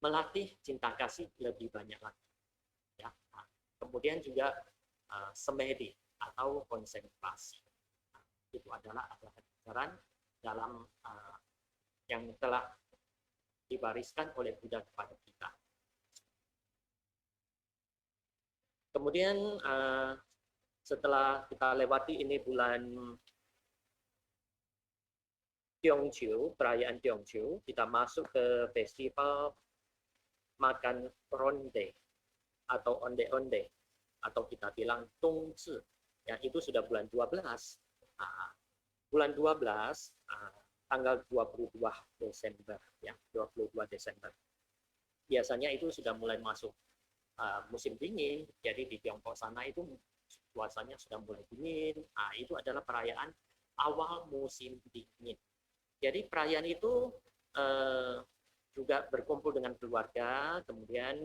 melatih cinta kasih lebih banyak lagi. Ya. Nah, kemudian juga semedi atau konsentrasi. itu adalah ajaran dalam yang telah diwariskan oleh Buddha kepada kita. Kemudian setelah kita lewati ini bulan Tiongqiu, perayaan Tiongqiu, kita masuk ke festival makan ronde atau onde-onde, atau kita bilang Tongzi, ya, itu sudah bulan 12. Bulan 12 tanggal 22 Desember, ya, 22 Desember. Biasanya itu sudah mulai masuk musim dingin, jadi di Tiongkok sana itu suasananya sudah mulai dingin. Itu adalah perayaan awal musim dingin. Jadi perayaan itu juga berkumpul dengan keluarga, kemudian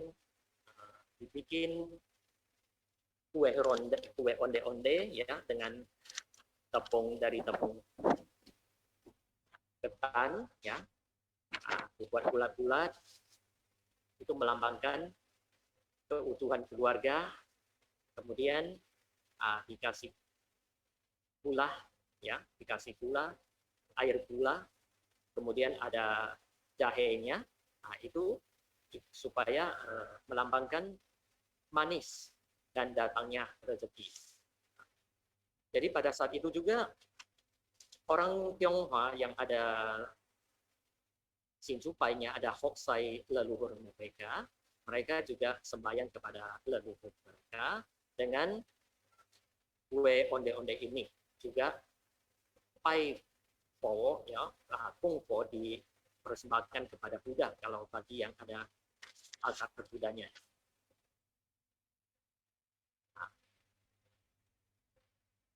dibikin kue onde-onde, ya, dengan tepung ketan, ya, dibuat bulat-bulat, itu melambangkan keutuhan keluarga. Kemudian dikasih gula, ya, dikasih gula, air gula, kemudian ada jahenya, itu supaya melambangkan manis dan datangnya rezeki. Jadi pada saat itu juga orang Tionghoa yang ada Sinsupainya, ada hoksai leluhur mereka, mereka juga sembahyang kepada leluhur mereka dengan kue onde-onde ini. Juga pai po, ya, kung po dipersembahkan kepada Buddha kalau bagi yang ada altar Buddhanya.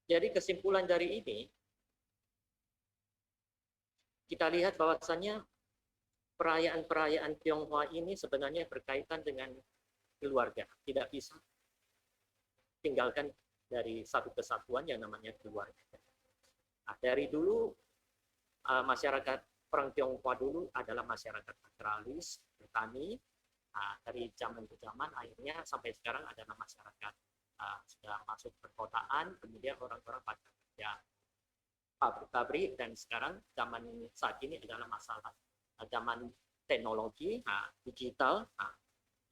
Jadi kesimpulan dari ini, kita lihat bahwasannya perayaan-perayaan Tionghoa ini sebenarnya berkaitan dengan keluarga. Tidak bisa tinggalkan dari satu kesatuan yang namanya keluarga. Dari dulu masyarakat orang Tionghoa dulu adalah masyarakat agraris, petani. Dari zaman ke zaman akhirnya sampai sekarang adalah masyarakat sudah masuk perkotaan, kemudian orang-orang pada kerja pabrik-pabrik, dan sekarang zaman saat ini adalah masalah zaman teknologi, digital,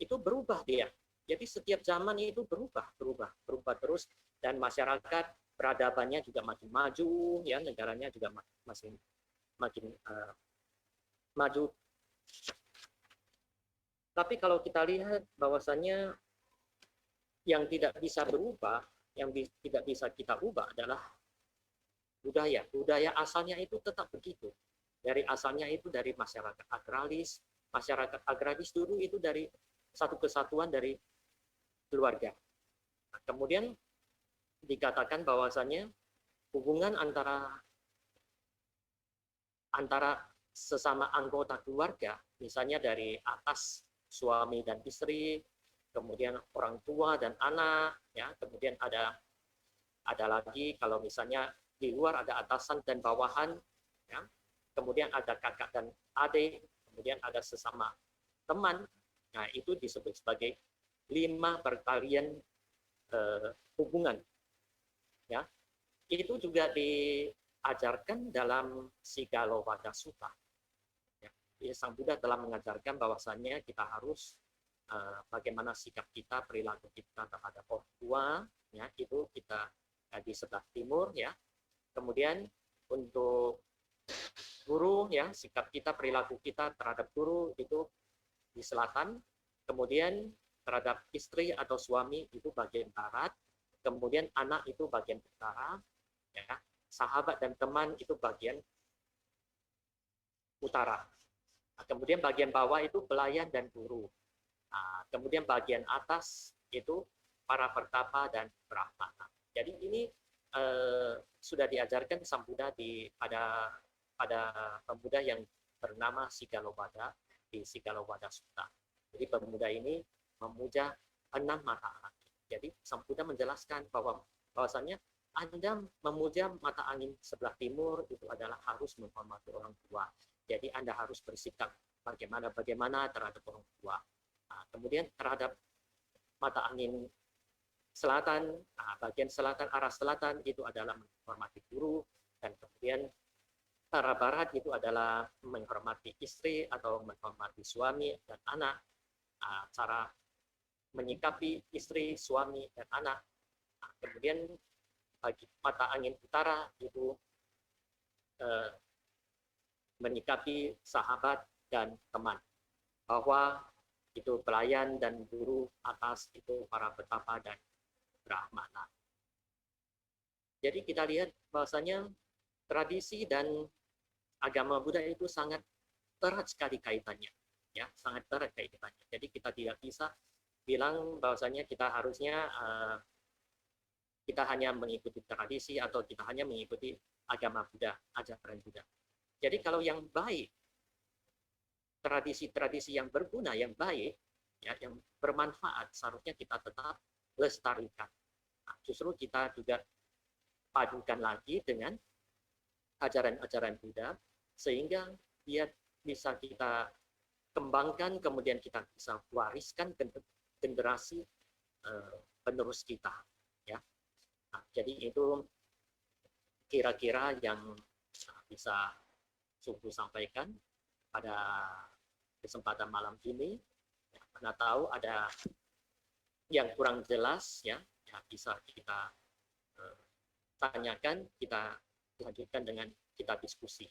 itu berubah dia. Jadi setiap zaman itu berubah terus, dan masyarakat peradabannya juga makin maju, ya, negaranya juga makin maju. Tapi kalau kita lihat bahwasannya yang tidak bisa berubah, yang tidak bisa kita ubah adalah budaya. Budaya asalnya itu tetap begitu. Dari asalnya itu dari masyarakat agraris. Masyarakat agraris dulu itu dari satu kesatuan dari keluarga. Kemudian dikatakan bahwasannya hubungan antara sesama anggota keluarga, misalnya dari atas suami dan istri, kemudian orang tua dan anak, ya, kemudian ada lagi kalau misalnya di luar ada atasan dan bawahan, ya, kemudian ada kakak dan adik, kemudian ada sesama teman. Nah, itu disebut sebagai 5 pertalian hubungan, ya. Itu juga diajarkan dalam Sigalowaja Sutta, ya. Sang Buddha telah mengajarkan bahwasannya kita harus bagaimana sikap kita, perilaku kita terhadap orang tua, ya, itu kita di sebelah timur, ya. Kemudian untuk guru, ya, sikap kita, perilaku kita terhadap guru itu di selatan. Kemudian terhadap istri atau suami itu bagian barat. Kemudian anak itu bagian utara, ya. Sahabat dan teman itu bagian utara. Kemudian bagian bawah itu pelayan dan guru. Kemudian bagian atas itu para pertapa dan brahmana. Jadi ini sudah diajarkan Sang Buddha pada pemuda yang bernama Sigalowaja di Sigalowaja Sutta. Jadi pemuda ini memuja 6 mata angin. Jadi Sang Buddha menjelaskan bahwasannya Anda memuja mata angin sebelah timur itu adalah harus menghormati orang tua. Jadi Anda harus bersikap bagaimana terhadap orang tua. Kemudian terhadap mata angin selatan, bagian selatan, arah selatan itu adalah menghormati guru, Dan kemudian cara Barat itu adalah menghormati istri atau menghormati suami dan anak. Cara menyikapi istri, suami, dan anak. Kemudian bagi mata angin utara itu menyikapi sahabat dan teman, bahwa itu pelayan dan guru atas itu para petapa dan brahmana. Jadi kita lihat bahwasanya tradisi dan agama Buddha itu sangat erat sekali kaitannya, ya, sangat erat kaitannya. Jadi kita tidak bisa bilang bahwasanya kita harusnya kita hanya mengikuti tradisi atau kita hanya mengikuti agama Buddha, ajaran Buddha. Jadi kalau yang baik, tradisi-tradisi yang berguna, yang baik, ya, yang bermanfaat, seharusnya kita tetap lestarikan. Nah, justru kita juga padukan lagi dengan ajaran-ajaran Buddha, sehingga dia bisa kita kembangkan, kemudian kita bisa wariskan ke generasi penerus kita. Ya. Nah, jadi itu kira-kira yang bisa Suhu sampaikan pada kesempatan malam ini. Ya, mana tahu ada yang kurang jelas, ya bisa kita tanyakan, kita lanjutkan dengan kita diskusi.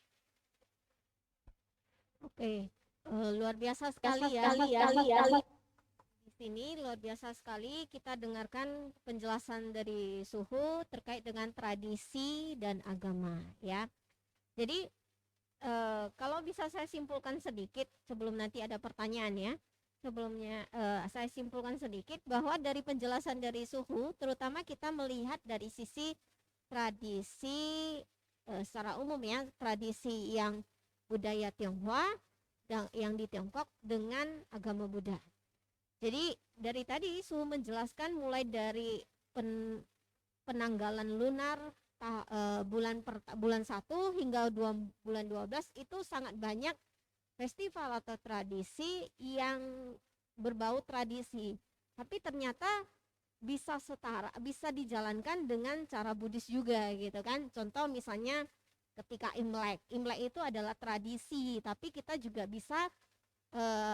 Oke, luar biasa sekali ya. Di sini luar biasa sekali kita dengarkan penjelasan dari Suhu terkait dengan tradisi dan agama, ya. Jadi kalau bisa saya simpulkan sedikit sebelum nanti ada pertanyaan, ya. Sebelumnya saya simpulkan sedikit bahwa dari penjelasan dari Suhu, terutama kita melihat dari sisi tradisi secara umum, ya, tradisi yang budaya Tionghoa dan yang di Tiongkok dengan agama Buddha. Jadi dari tadi Suhu menjelaskan mulai dari penanggalan lunar bulan 1 hingga bulan 12 itu sangat banyak festival atau tradisi yang berbau tradisi, tapi ternyata bisa setara, bisa dijalankan dengan cara Buddhis juga, gitu kan. Contoh misalnya ketika Imlek itu adalah tradisi, tapi kita juga bisa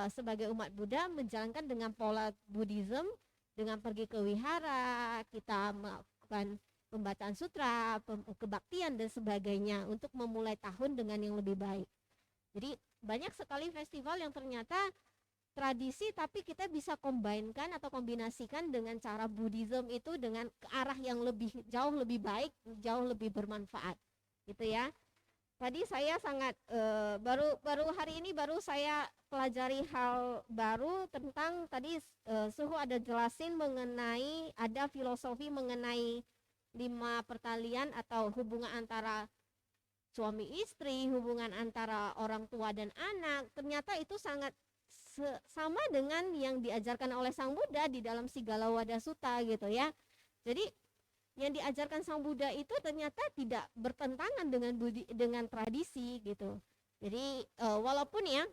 sebagai umat Buddha menjalankan dengan pola Buddhism, dengan pergi ke wihara, kita melakukan pembacaan sutra, kebaktian dan sebagainya untuk memulai tahun dengan yang lebih baik. Jadi banyak sekali festival yang ternyata tradisi tapi kita bisa combine-kan atau kombinasikan dengan cara Buddhism itu dengan ke arah yang jauh lebih baik, jauh lebih bermanfaat, gitu ya. Tadi saya sangat baru hari ini baru saya pelajari hal baru tentang tadi Suhu ada jelasin mengenai, ada filosofi mengenai 5 pertalian atau hubungan antara suami istri, hubungan antara orang tua dan anak. Ternyata itu sangat sama dengan yang diajarkan oleh Sang Buddha di dalam Sigalawada Sutta, gitu ya. Jadi yang diajarkan Sang Buddha itu ternyata tidak bertentangan dengan tradisi, gitu. Jadi walaupun ya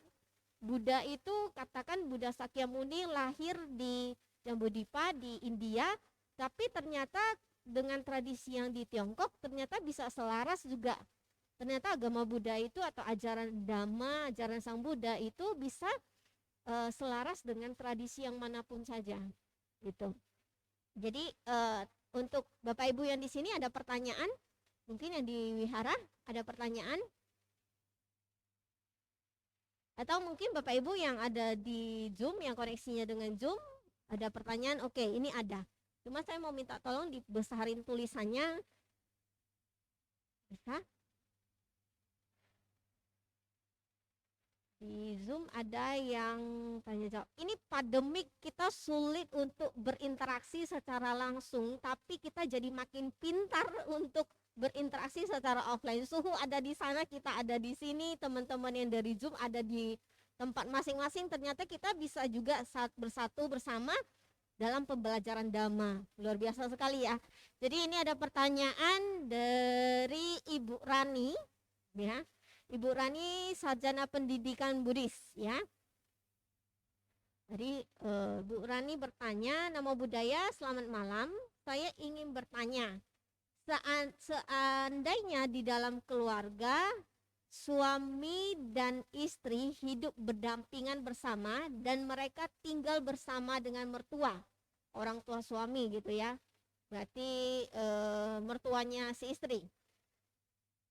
Buddha itu, katakan Buddha Sakyamuni lahir di Jambudvipa di India, tapi ternyata dengan tradisi yang di Tiongkok ternyata bisa selaras juga. Ternyata agama Buddha itu atau ajaran Dhamma, ajaran Sang Buddha itu bisa selaras dengan tradisi yang manapun saja, gitu. Jadi untuk Bapak Ibu yang di sini ada pertanyaan? Mungkin yang di wihara ada pertanyaan? Atau mungkin Bapak Ibu yang ada di Zoom, yang koneksinya dengan Zoom, ada pertanyaan? Oke, ini ada. Cuma saya mau minta tolong dibesarin tulisannya. Bisa? Di Zoom ada yang tanya jawab. Ini pandemik, kita sulit untuk berinteraksi secara langsung, tapi kita jadi makin pintar untuk berinteraksi secara offline. Suhu ada di sana, kita ada di sini, teman-teman yang dari Zoom ada di tempat masing-masing. Ternyata kita bisa juga bersatu bersama dalam pembelajaran Dhamma. Luar biasa sekali ya. Jadi ini ada pertanyaan dari Ibu Rani, ya. Ibu Rani sarjana pendidikan Buddhis, ya. Jadi Bu Rani bertanya, nama budaya, selamat malam. Saya ingin bertanya, Seandainya di dalam keluarga suami dan istri hidup berdampingan bersama dan mereka tinggal bersama dengan mertua, orang tua suami gitu ya. Berarti mertuanya si istri.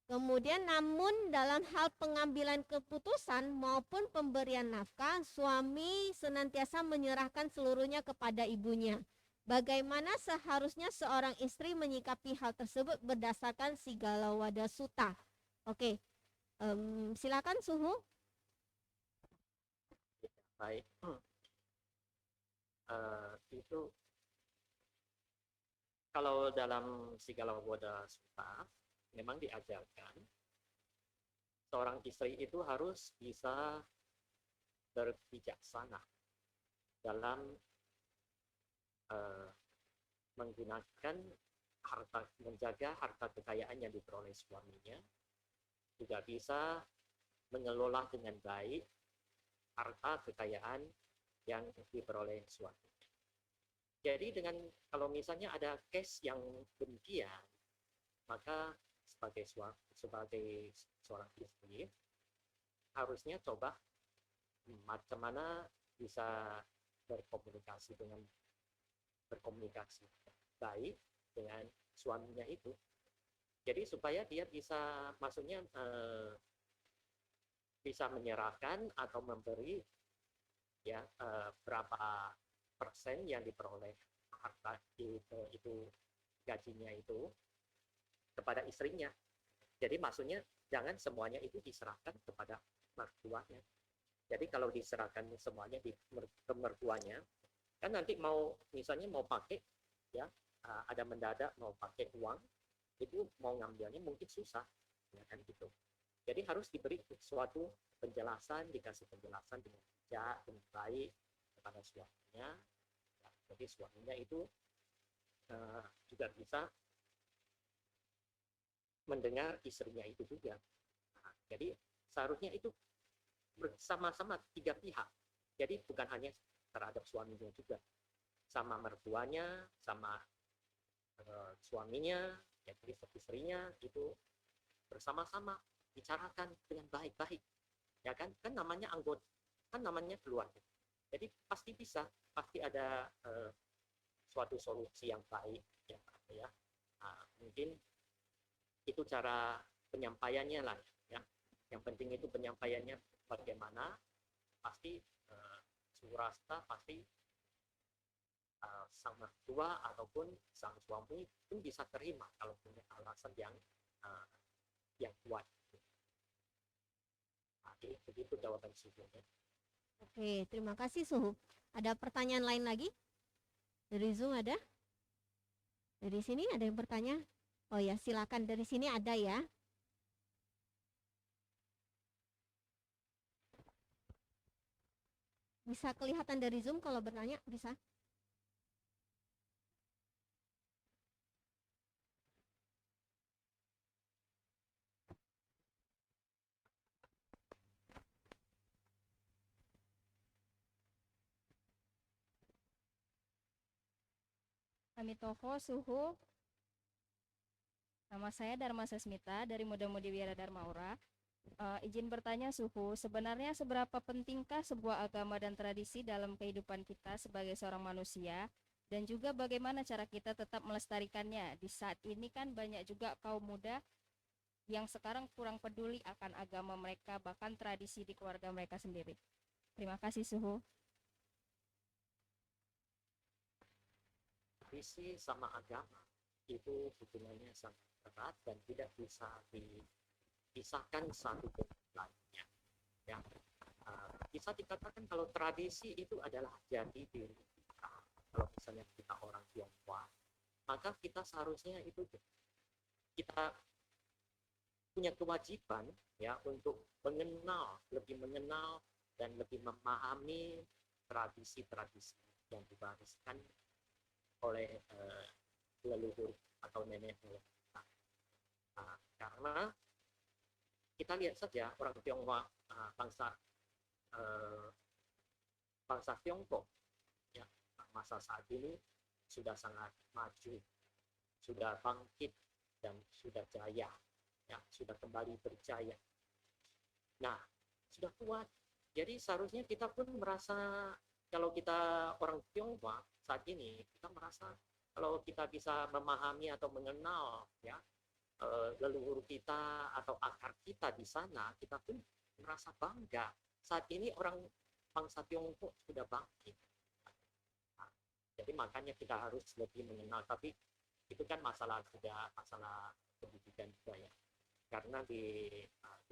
Kemudian namun dalam hal pengambilan keputusan maupun pemberian nafkah, suami senantiasa menyerahkan seluruhnya kepada ibunya. Bagaimana seharusnya seorang istri menyikapi hal tersebut berdasarkan Sigala Wada Sutta. Oke, silakan Suhu. Baik. Itu kalau dalam Sigala Wada Sutta memang diajarkan seorang istri itu harus bisa berbijaksana dalam menggunakan menjaga harta kekayaan yang diperoleh suaminya, juga bisa mengelola dengan baik harta kekayaan yang diperoleh suaminya. Jadi kalau misalnya ada case yang demikian, maka sebagai seorang istri harusnya coba macam mana bisa berkomunikasi baik dengan suaminya itu. Jadi supaya dia bisa maksudnya bisa menyerahkan atau memberi ya berapa persen yang diperoleh harta itu gajinya itu kepada istrinya. Jadi maksudnya jangan semuanya itu diserahkan kepada mertuanya. Jadi kalau diserahkan semuanya ke mertuanya, kan nanti misalnya mau pakai ya ada mendadak mau pakai uang, itu mau ngambilnya mungkin susah, ya kan gitu. Jadi harus diberi suatu penjelasan, dikasih penjelasan dengan bijak, dengan baik kepada suaminya. Ya, jadi suaminya itu juga bisa mendengar istrinya itu juga. Nah, jadi seharusnya itu bersama-sama tiga pihak. Jadi bukan hanya terhadap suaminya juga, sama mertuanya, sama suaminya, ya, jadi istrinya itu bersama-sama bicarakan dengan baik-baik, ya kan? Kan namanya anggota, kan namanya keluarga. Jadi pasti ada suatu solusi yang baik, ya. Nah, mungkin itu cara penyampaiannya lah, ya. Yang penting itu penyampaiannya bagaimana, pasti surasta pasti sang mertua ataupun sang suami pun bisa terima kalau punya alasan yang kuat. Nah, begitu jawaban Suhunya. Oke, terima kasih Suhu. Ada pertanyaan lain lagi? Dari Zoom ada? Dari sini ada yang bertanya? Oh ya, silakan, dari sini ada ya. Bisa kelihatan dari Zoom kalau bertanya, bisa? Amitofo, Suhu. Nama saya Dharma Sasmita dari Muda Mudi Wira Dharma Aura. Izin bertanya Suhu, sebenarnya seberapa pentingkah sebuah agama dan tradisi dalam kehidupan kita sebagai seorang manusia, dan juga bagaimana cara kita tetap melestarikannya? Di saat ini kan banyak juga kaum muda yang sekarang kurang peduli akan agama mereka, bahkan tradisi di keluarga mereka sendiri. Terima kasih Suhu. Tradisi sama agama itu hubungannya sangat erat dan tidak bisa dipisahkan satu dengan lainnya. Ya, bisa dikatakan kalau tradisi itu adalah jati diri kita. Kalau misalnya kita orang Tionghoa, maka kita seharusnya itu kita punya kewajiban ya untuk lebih mengenal dan lebih memahami tradisi-tradisi yang diwariskan oleh leluhur atau nenek moyang kita. Nah, karena kita lihat saja orang Tionghoa, bangsa Tiongkok, ya, masa saat ini sudah sangat maju, sudah bangkit dan sudah jaya, ya, sudah kembali berjaya. Nah, sudah kuat. Jadi seharusnya kita pun merasa, kalau kita orang Tionghoa saat ini, kita merasa kalau kita bisa memahami atau mengenal, ya, leluhur kita atau akar kita di sana, kita pun merasa bangga. Saat ini orang bangsa Tionghoa sudah bangkit. Nah, jadi makanya kita harus lebih mengenal. Tapi itu kan masalah pendidikan juga ya. Karena di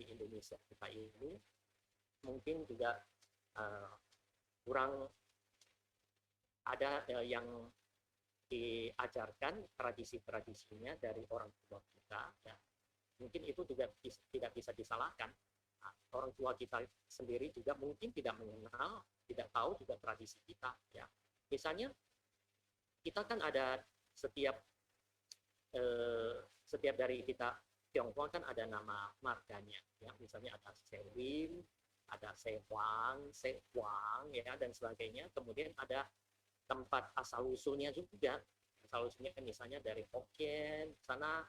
Indonesia kita ini mungkin juga kurang ada yang diajarkan tradisi-tradisinya dari orang tua kita, ya. Mungkin itu juga tidak bisa disalahkan. Nah, orang tua kita sendiri juga mungkin tidak mengenal, tidak tahu juga tradisi kita, ya. Misalnya kita kan ada setiap dari kita Tionghoa kan ada nama marganya, ya. Misalnya ada Sewin, ada Sewang, Sewang, ya, dan sebagainya. Kemudian ada tempat asal usulnya juga. Asal usulnya misalnya dari Hokkien sana,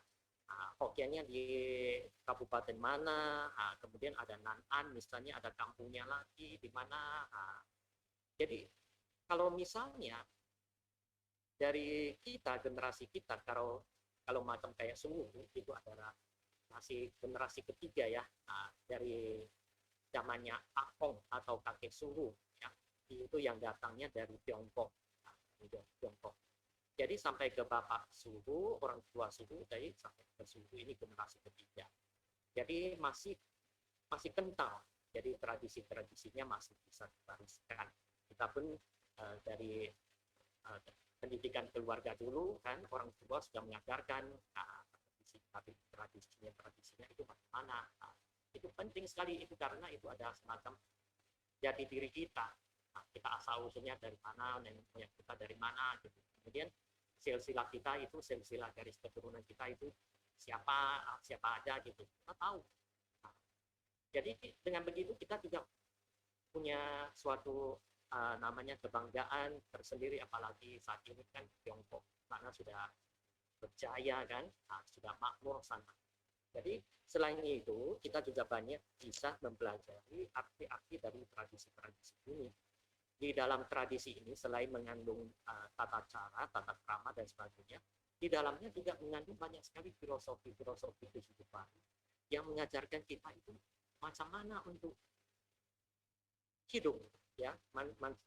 Hokkiennya di kabupaten mana, kemudian ada Nan'an, misalnya ada kampungnya lagi di mana. Jadi kalau misalnya dari kita, generasi kita, kalau macam kayak suhu itu adalah masih generasi ketiga ya, dari zamannya Ahong atau kakek suhu, ya, itu yang datangnya dari Tiongkok. Tiongkok. Jadi sampai ke bapak suhu, orang tua suhu, jadi sampai ke suhu ini generasi ketiga. Jadi masih kental. Jadi tradisinya masih bisa diwariskan. Kita pun dari pendidikan keluarga dulu kan, orang tua sudah mengajarkan tradisinya itu bagaimana. Itu penting sekali itu, karena itu ada semacam jati diri kita. Kita asal usulnya dari mana, nenek moyang kita dari mana, gitu. Kemudian silsilah kita itu, silsilah garis keturunan kita itu siapa aja gitu, kita tahu. Jadi dengan begitu kita juga punya suatu namanya kebanggaan tersendiri, apalagi saat ini kan Tiongkok karena sudah berjaya kan, sudah makmur sana. Jadi selain itu kita juga banyak bisa mempelajari arti-arti dari tradisi-tradisi ini. Di dalam tradisi ini selain mengandung tata cara, tata krama dan sebagainya, di dalamnya juga mengandung banyak sekali filosofi kehidupan yang mengajarkan kita itu macam mana untuk hidup, ya,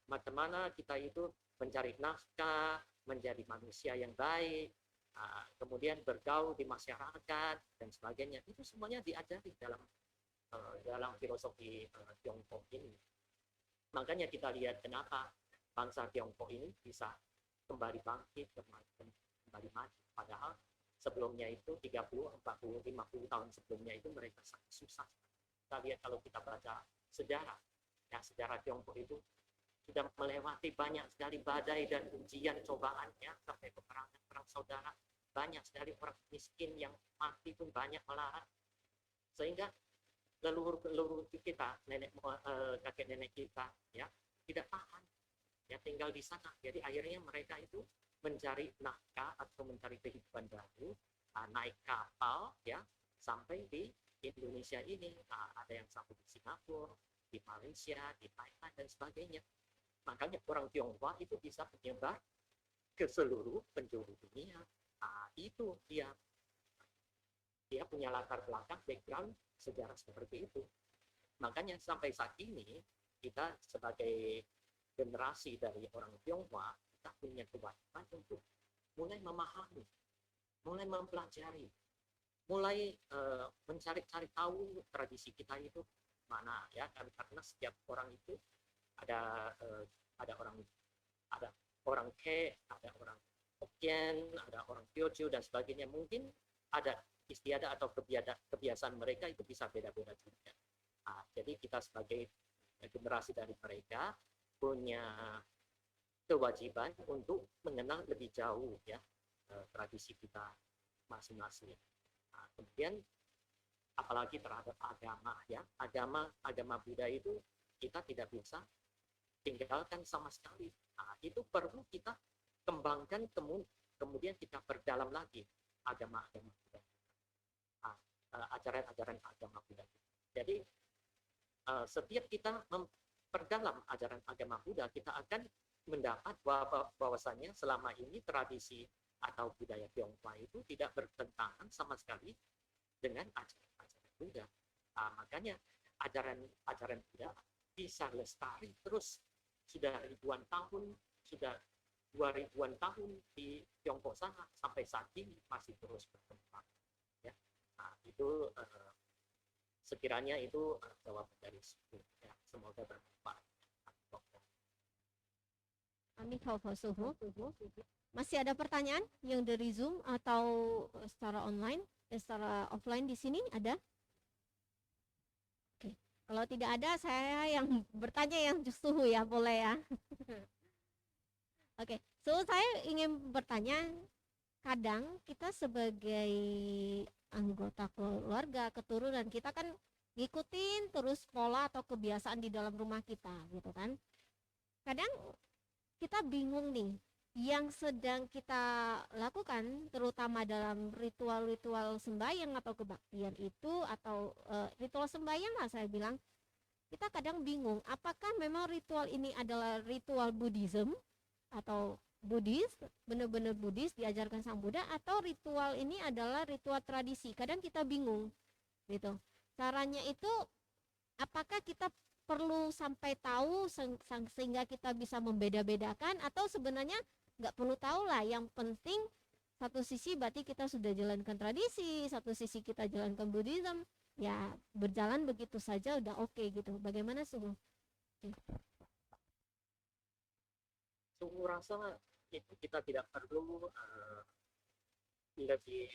macam mana kita itu mencari nafkah, menjadi manusia yang baik, kemudian bergaul di masyarakat dan sebagainya. Itu semuanya diajari dalam filosofi Tiongkok ini. Makanya kita lihat kenapa bangsa Tiongkok ini bisa kembali bangkit, kembali maju. Padahal sebelumnya itu 30, 40, 50 tahun sebelumnya itu mereka sangat susah. Kita lihat kalau kita baca sejarah, ya, sejarah Tiongkok itu sudah melewati banyak sekali badai dan ujian cobaannya, sampai peperangan perang saudara, banyak sekali orang miskin yang mati pun banyak melarat, sehingga leluhur kita, kakek nenek kita, ya, tidak tahan, ya, tinggal di sana. Jadi akhirnya mereka itu mencari nafkah atau mencari kehidupan baru, naik kapal, ya, sampai di Indonesia ini. Ada yang sampai di Singapura, di Malaysia, di Thailand dan sebagainya. Makanya orang Tionghoa itu bisa menyebar ke seluruh penjuru dunia. Itu dia punya latar belakang, background sejarah seperti itu. Makanya sampai saat ini kita sebagai generasi dari orang Tionghoa, kita punya kewajiban untuk mulai memahami, mulai mempelajari, mulai mencari-cari tahu tradisi kita itu mana, ya, karena setiap orang itu ada orang Ke, ada orang Hokkien, ada orang Teochew dan sebagainya. Mungkin ada istiadat atau kebiasaan mereka itu bisa beda-beda juga. Jadi kita sebagai generasi dari mereka punya kewajiban untuk mengenal lebih jauh, ya, tradisi kita masing-masing. Kemudian apalagi terhadap agama, ya, agama Buddha itu kita tidak bisa tinggalkan sama sekali. Itu perlu kita kembangkan, kemudian kita perdalam lagi agama-agama Buddha, ajaran-ajaran agama Buddha. Jadi setiap kita memperdalam ajaran agama Buddha, kita akan mendapat bahwasannya selama ini tradisi atau budaya Tionghoa itu tidak bertentangan sama sekali dengan ajaran-ajaran Buddha. Makanya ajaran Buddha bisa lestari terus, sudah ribuan tahun, sudah 2000-an tahun di Tiongkok sana, sampai saat ini masih terus berkembang. Ya. Itu sekiranya itu jawaban dari Suhu. Ya. Semoga bermanfaat. Amin, Suhu. Masih ada pertanyaan yang dari Zoom atau secara online, secara offline di sini ada? Oke. Kalau tidak ada, saya yang bertanya yang Suhu ya, boleh ya. Oke, saya ingin bertanya, kadang kita sebagai anggota keluarga, keturunan, kita kan ngikutin terus pola atau kebiasaan di dalam rumah kita, gitu kan. Kadang kita bingung nih, yang sedang kita lakukan, terutama dalam ritual-ritual sembahyang atau kebaktian itu, atau ritual sembahyang lah saya bilang, kita kadang bingung, apakah memang ritual ini adalah ritual Buddhism, atau Buddhis, benar-benar Buddhis diajarkan sang Buddha, atau ritual ini adalah ritual tradisi. Kadang kita bingung gitu. Caranya itu apakah kita perlu sampai tahu sehingga kita bisa membeda-bedakan, atau sebenarnya nggak perlu tahu lah, yang penting satu sisi berarti kita sudah jalankan tradisi, satu sisi kita jalankan Buddhism, ya berjalan begitu saja udah oke gitu. Bagaimana Suhu? Suhu rasa itu kita tidak perlu lebih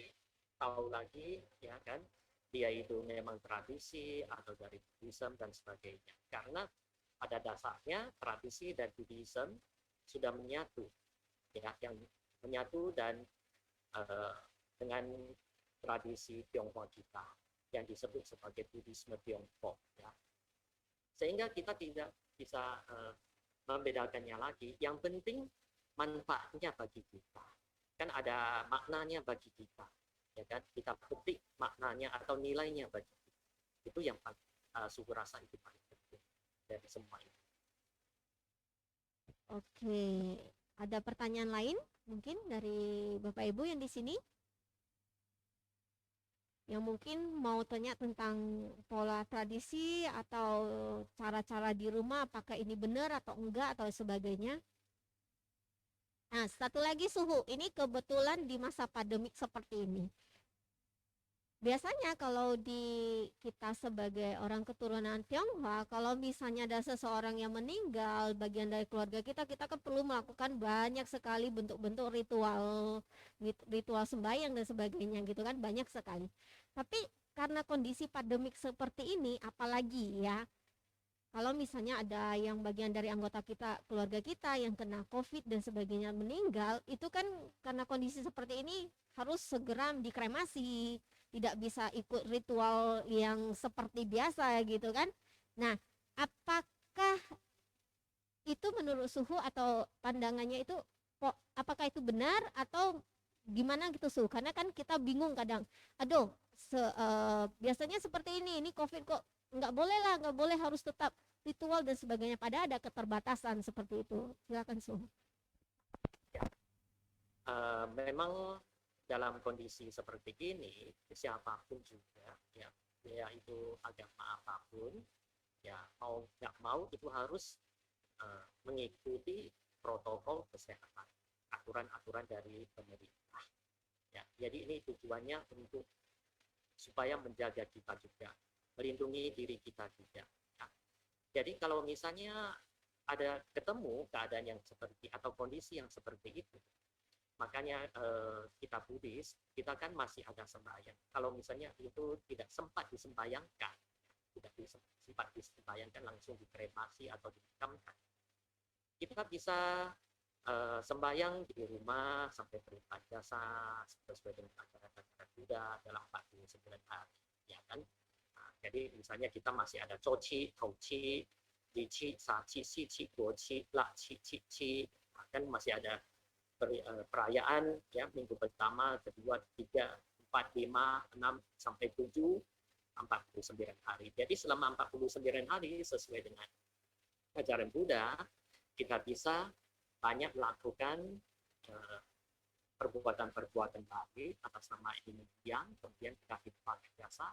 tahu lagi, ya kan, dia itu memang tradisi atau dari Buddhism dan sebagainya, karena pada dasarnya tradisi dan Buddhism sudah menyatu, ya, yang menyatu dan dengan tradisi Tionghoa kita yang disebut sebagai Buddhisme Tionghoa, ya. Sehingga kita tidak bisa membedakannya lagi. Yang penting manfaatnya bagi kita, kan ada maknanya bagi kita, ya kan, kita petik maknanya atau nilainya bagi kita. Itu yang Suhu rasa itu paling penting dari semua itu. Oke, ada pertanyaan lain mungkin dari Bapak Ibu yang di sini, yang mungkin mau tanya tentang pola tradisi atau cara-cara di rumah, apakah ini benar atau enggak atau sebagainya. Nah, satu lagi Suhu, ini kebetulan di masa pandemik seperti ini. Biasanya kalau di kita sebagai orang keturunan Tionghoa, kalau misalnya ada seseorang yang meninggal, bagian dari keluarga kita kan perlu melakukan banyak sekali bentuk-bentuk ritual sembahyang dan sebagainya gitu kan, banyak sekali. Tapi karena kondisi pandemik seperti ini, apalagi ya, kalau misalnya ada yang bagian dari anggota kita, keluarga kita yang kena COVID dan sebagainya meninggal, itu kan karena kondisi seperti ini harus segera dikremasi, tidak bisa ikut ritual yang seperti biasa gitu kan. Nah, apakah itu menurut Suhu atau pandangannya itu, apakah itu benar atau gimana gitu Suhu? Karena kan kita bingung kadang, aduh biasanya seperti ini COVID kok nggak boleh, harus tetap ritual dan sebagainya, padahal ada keterbatasan seperti itu. Silakan Suhu. Memang dalam kondisi seperti ini, siapapun juga, ya itu agama apapun, ya mau nggak mau itu harus mengikuti protokol kesehatan, aturan-aturan dari pemerintah. Ya, jadi ini tujuannya untuk supaya menjaga kita juga, melindungi diri kita juga. Ya. Jadi kalau misalnya ada ketemu keadaan yang seperti atau kondisi yang seperti itu, makanya kita Buddhis, kita kan masih ada sembahyang. Kalau misalnya itu tidak sempat disembayangkan, langsung dikremasi atau dimakamkan, kita bisa sembahyang di rumah sampai berlipat jasa sesuai dengan ajaran-ajaran Buddha dalam 49 hari, ya kan. Nah, jadi misalnya kita masih ada coci, tauci, dici, saci, sici, guoci, laci, cici, kan masih ada perayaan ya, minggu pertama, kedua, ketiga, 4, 5, 6 sampai 7, 49 hari. Jadi selama 49 hari sesuai dengan ajaran Buddha, kita bisa banyak melakukan perbuatan-perbuatan baik atas nama ini mendiang, kemudian kita hidup jasa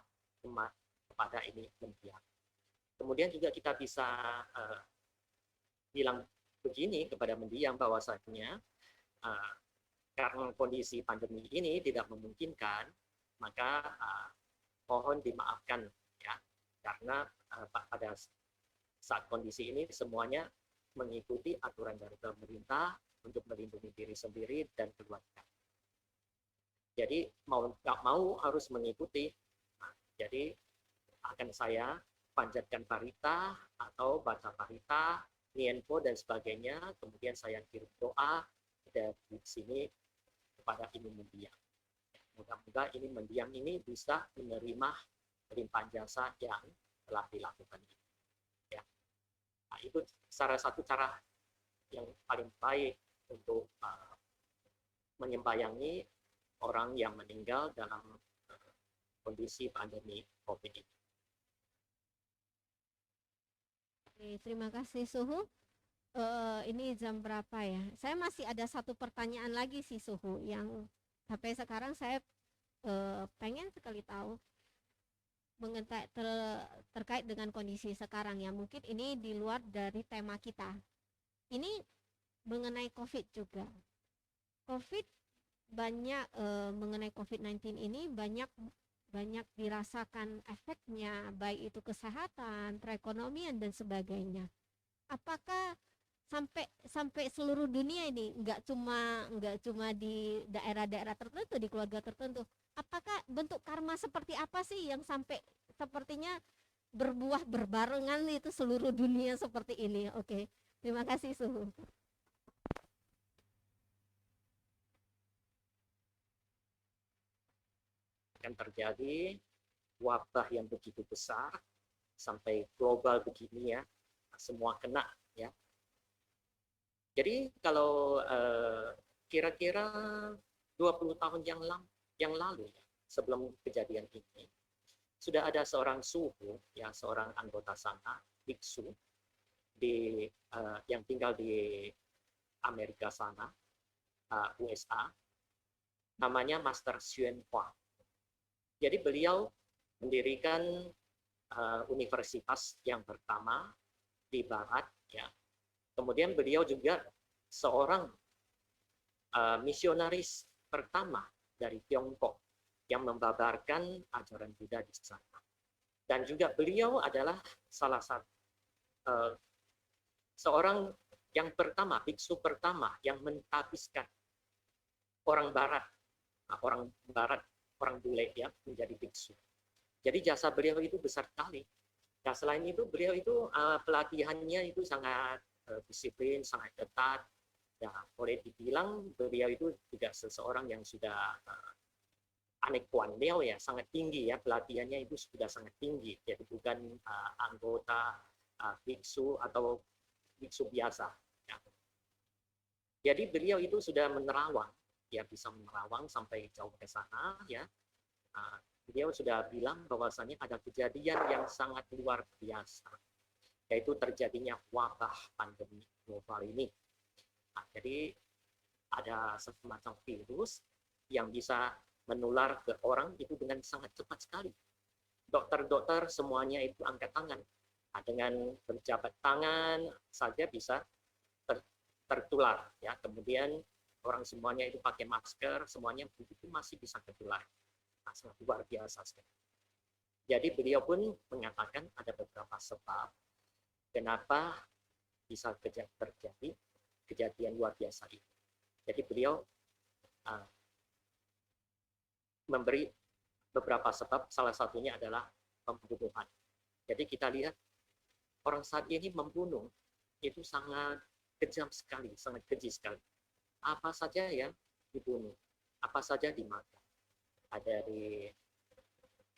kepada ini mendiang. Kemudian juga kita bisa bilang begini kepada mendiang bahwasanya karena kondisi pandemi ini tidak memungkinkan, maka mohon dimaafkan ya, karena pada saat kondisi ini semuanya mengikuti aturan dari pemerintah untuk melindungi diri sendiri dan keluarga. Jadi mau nggak mau harus mengikuti. Nah, jadi akan saya panjatkan parita atau baca parita, nienpo dan sebagainya. Kemudian saya kirim doa dari sini kepada ini mendiang. Moga-moga ini mendiang ini bisa menerima limpahan jasa yang telah dilakukan ini. Ya. Nah, itu salah satu cara yang paling baik untuk menyembayangi orang yang meninggal dalam kondisi pandemi COVID ini. Oke, terima kasih Suhu. Ini jam berapa ya? Saya masih ada satu pertanyaan lagi sih Suhu, yang sampai sekarang saya pengen sekali tahu terkait dengan kondisi sekarang ya. Mungkin ini di luar dari tema kita. Ini mengenai COVID juga. COVID banyak mengenai COVID-19 ini banyak dirasakan efeknya, baik itu kesehatan, perekonomian dan sebagainya. Apakah sampai seluruh dunia ini, nggak cuma di daerah-daerah tertentu, di keluarga tertentu? Apakah bentuk karma seperti apa sih yang sampai sepertinya berbuah berbarengan itu seluruh dunia seperti ini? Oke, terima kasih Suhu. Akan terjadi wabah yang begitu besar sampai global begini ya, semua kena ya. Jadi kalau kira-kira 20 tahun yang lalu ya, sebelum kejadian ini, sudah ada seorang suhu ya, seorang anggota sana, biksu yang tinggal di Amerika sana, USA, namanya Master Hsuan Hua. Jadi beliau mendirikan universitas yang pertama di Barat ya. Kemudian beliau juga seorang misionaris pertama dari Tiongkok yang membabarkan ajaran Buddha di sana. Dan juga beliau adalah salah satu seorang yang pertama, biksu pertama yang mentahbiskan orang Barat, orang bule ya, menjadi biksu. Jadi jasa beliau itu besar sekali. Nah, selain itu beliau itu pelatihannya itu sangat disiplin, sangat ketat. Ya, boleh dibilang beliau itu juga seseorang yang sudah anek kuandel ya, sangat tinggi ya, pelatihannya itu sudah sangat tinggi. Jadi bukan anggota biksu atau biksu biasa. Ya. Jadi beliau itu sudah menerawang, ya bisa menerawang sampai jauh ke sana ya. Beliau sudah bilang bahwasannya ada kejadian yang sangat luar biasa, yaitu terjadinya wabah pandemi global ini. Nah, jadi ada semacam virus yang bisa menular ke orang itu dengan sangat cepat sekali. Dokter-dokter semuanya itu angkat tangan. Nah, dengan berjabat tangan saja bisa tertular ya. Kemudian orang semuanya itu pakai masker, semuanya itu masih bisa tertular. Nah, sangat luar biasa sekali. Jadi beliau pun mengatakan ada beberapa sebab kenapa bisa terjadi kejadian luar biasa itu. Jadi beliau memberi beberapa sebab, salah satunya adalah pembunuhan. Jadi kita lihat orang saat ini membunuh itu sangat kejam sekali, sangat keji sekali. Apa saja ya dibunuh, apa saja dimakan. Ada dari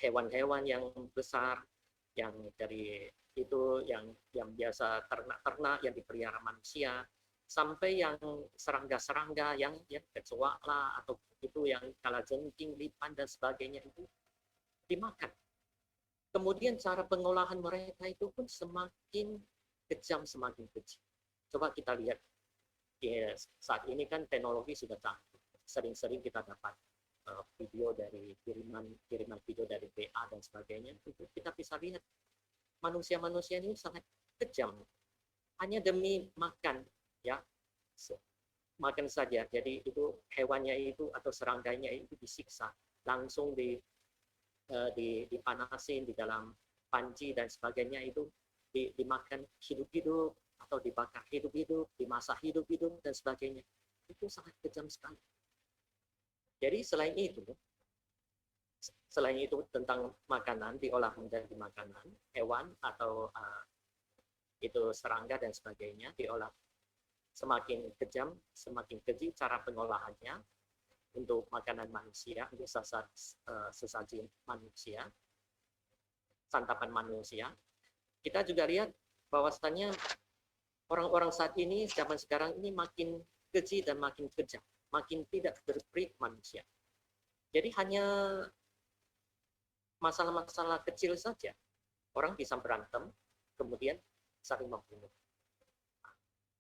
hewan-hewan yang besar, yang dari itu yang biasa ternak-ternak yang dipelihara manusia, sampai yang serangga-serangga yang kecoa lah atau itu yang kalajengking, lipan dan sebagainya itu dimakan. Kemudian cara pengolahan mereka itu pun semakin kejam, semakin keji. Coba kita lihat, ya, saat ini kan teknologi sudah canggih. Sering-sering kita dapat video dari kiriman video dari PA dan sebagainya. Itu kita bisa lihat manusia-manusia ini sangat kejam, hanya demi makan, ya, makan saja. Jadi itu hewannya itu atau serangganya itu disiksa, langsung dipanasin di dalam panci dan sebagainya, itu dimakan hidup-hidup atau dibakar hidup-hidup, dimasak hidup-hidup dan sebagainya. Itu sangat kejam sekali. Jadi selain itu tentang makanan, diolah menjadi makanan, hewan atau itu serangga dan sebagainya diolah, semakin kejam, semakin keji cara pengolahannya untuk makanan manusia, untuk sesaji manusia, santapan manusia. Kita juga lihat bahwasannya orang-orang saat ini, zaman sekarang ini makin keji dan makin kejam, makin tidak berperi manusia. Jadi hanya masalah-masalah kecil saja, orang bisa berantem, kemudian saling membunuh.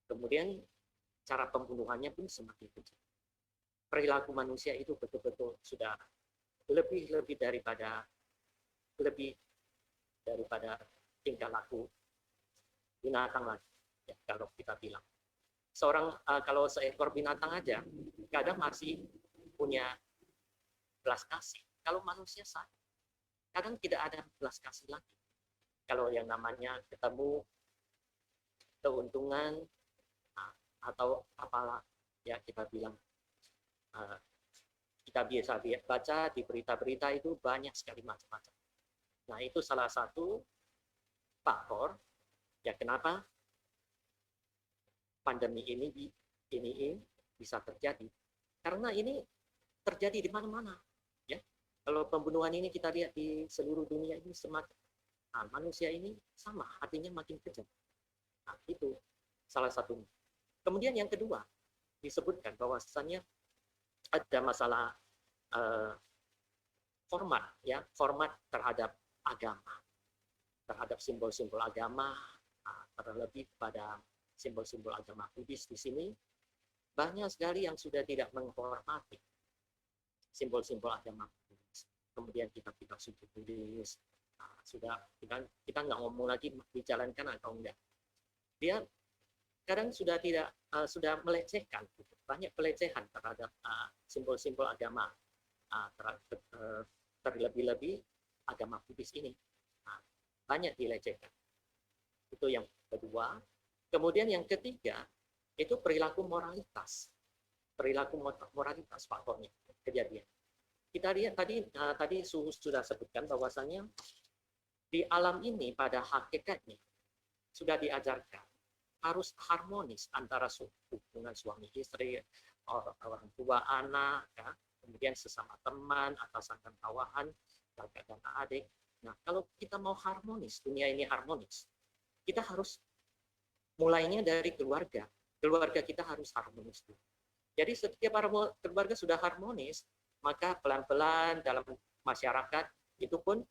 Kemudian cara pembunuhannya pun semakin kecil. Perilaku manusia itu betul-betul sudah lebih daripada tingkah laku binatang lagi, ya, kalau kita bilang. Kalau seekor binatang aja kadang masih punya belas kasih. Kalau manusia kadang tidak ada belas kasih lagi. Kalau yang namanya ketemu keuntungan atau apalah, ya, kita bilang, kita biasa baca di berita-berita itu banyak sekali macam-macam. Nah, itu salah satu faktor ya kenapa pandemi ini bisa terjadi. Karena ini terjadi di mana-mana, ya. Kalau pembunuhan ini kita lihat di seluruh dunia ini semakin manusia ini sama, artinya makin kejam. Nah, itu salah satunya. Kemudian yang kedua disebutkan bahwasannya ada masalah format terhadap agama, terhadap simbol-simbol agama, terlebih pada simbol-simbol agama Buddhis. Di sini banyak sekali yang sudah tidak menghormati simbol-simbol agama Buddhis. Kemudian kitab-kitab suci Buddhis, sudah kita nggak ngomong lagi dijalankan atau enggak. Dia kadang sudah melecehkan, banyak pelecehan terhadap simbol-simbol agama, terlebih-lebih agama Buddhis ini banyak dilecehkan. Itu yang kedua. Kemudian yang ketiga itu perilaku moralitas faktornya kejadian. Kita lihat tadi sudah sebutkan bahwasannya di alam ini pada hakikatnya sudah diajarkan harus harmonis antara hubungan suami istri, orang tua anak, ya, kemudian sesama teman, atasan dan bawahan, kakak dan adik. Nah, kalau kita mau harmonis, dunia ini harmonis, kita harus mulainya dari keluarga. Keluarga kita harus harmonis dulu. Jadi setiap keluarga sudah harmonis, maka pelan-pelan dalam masyarakat itu pun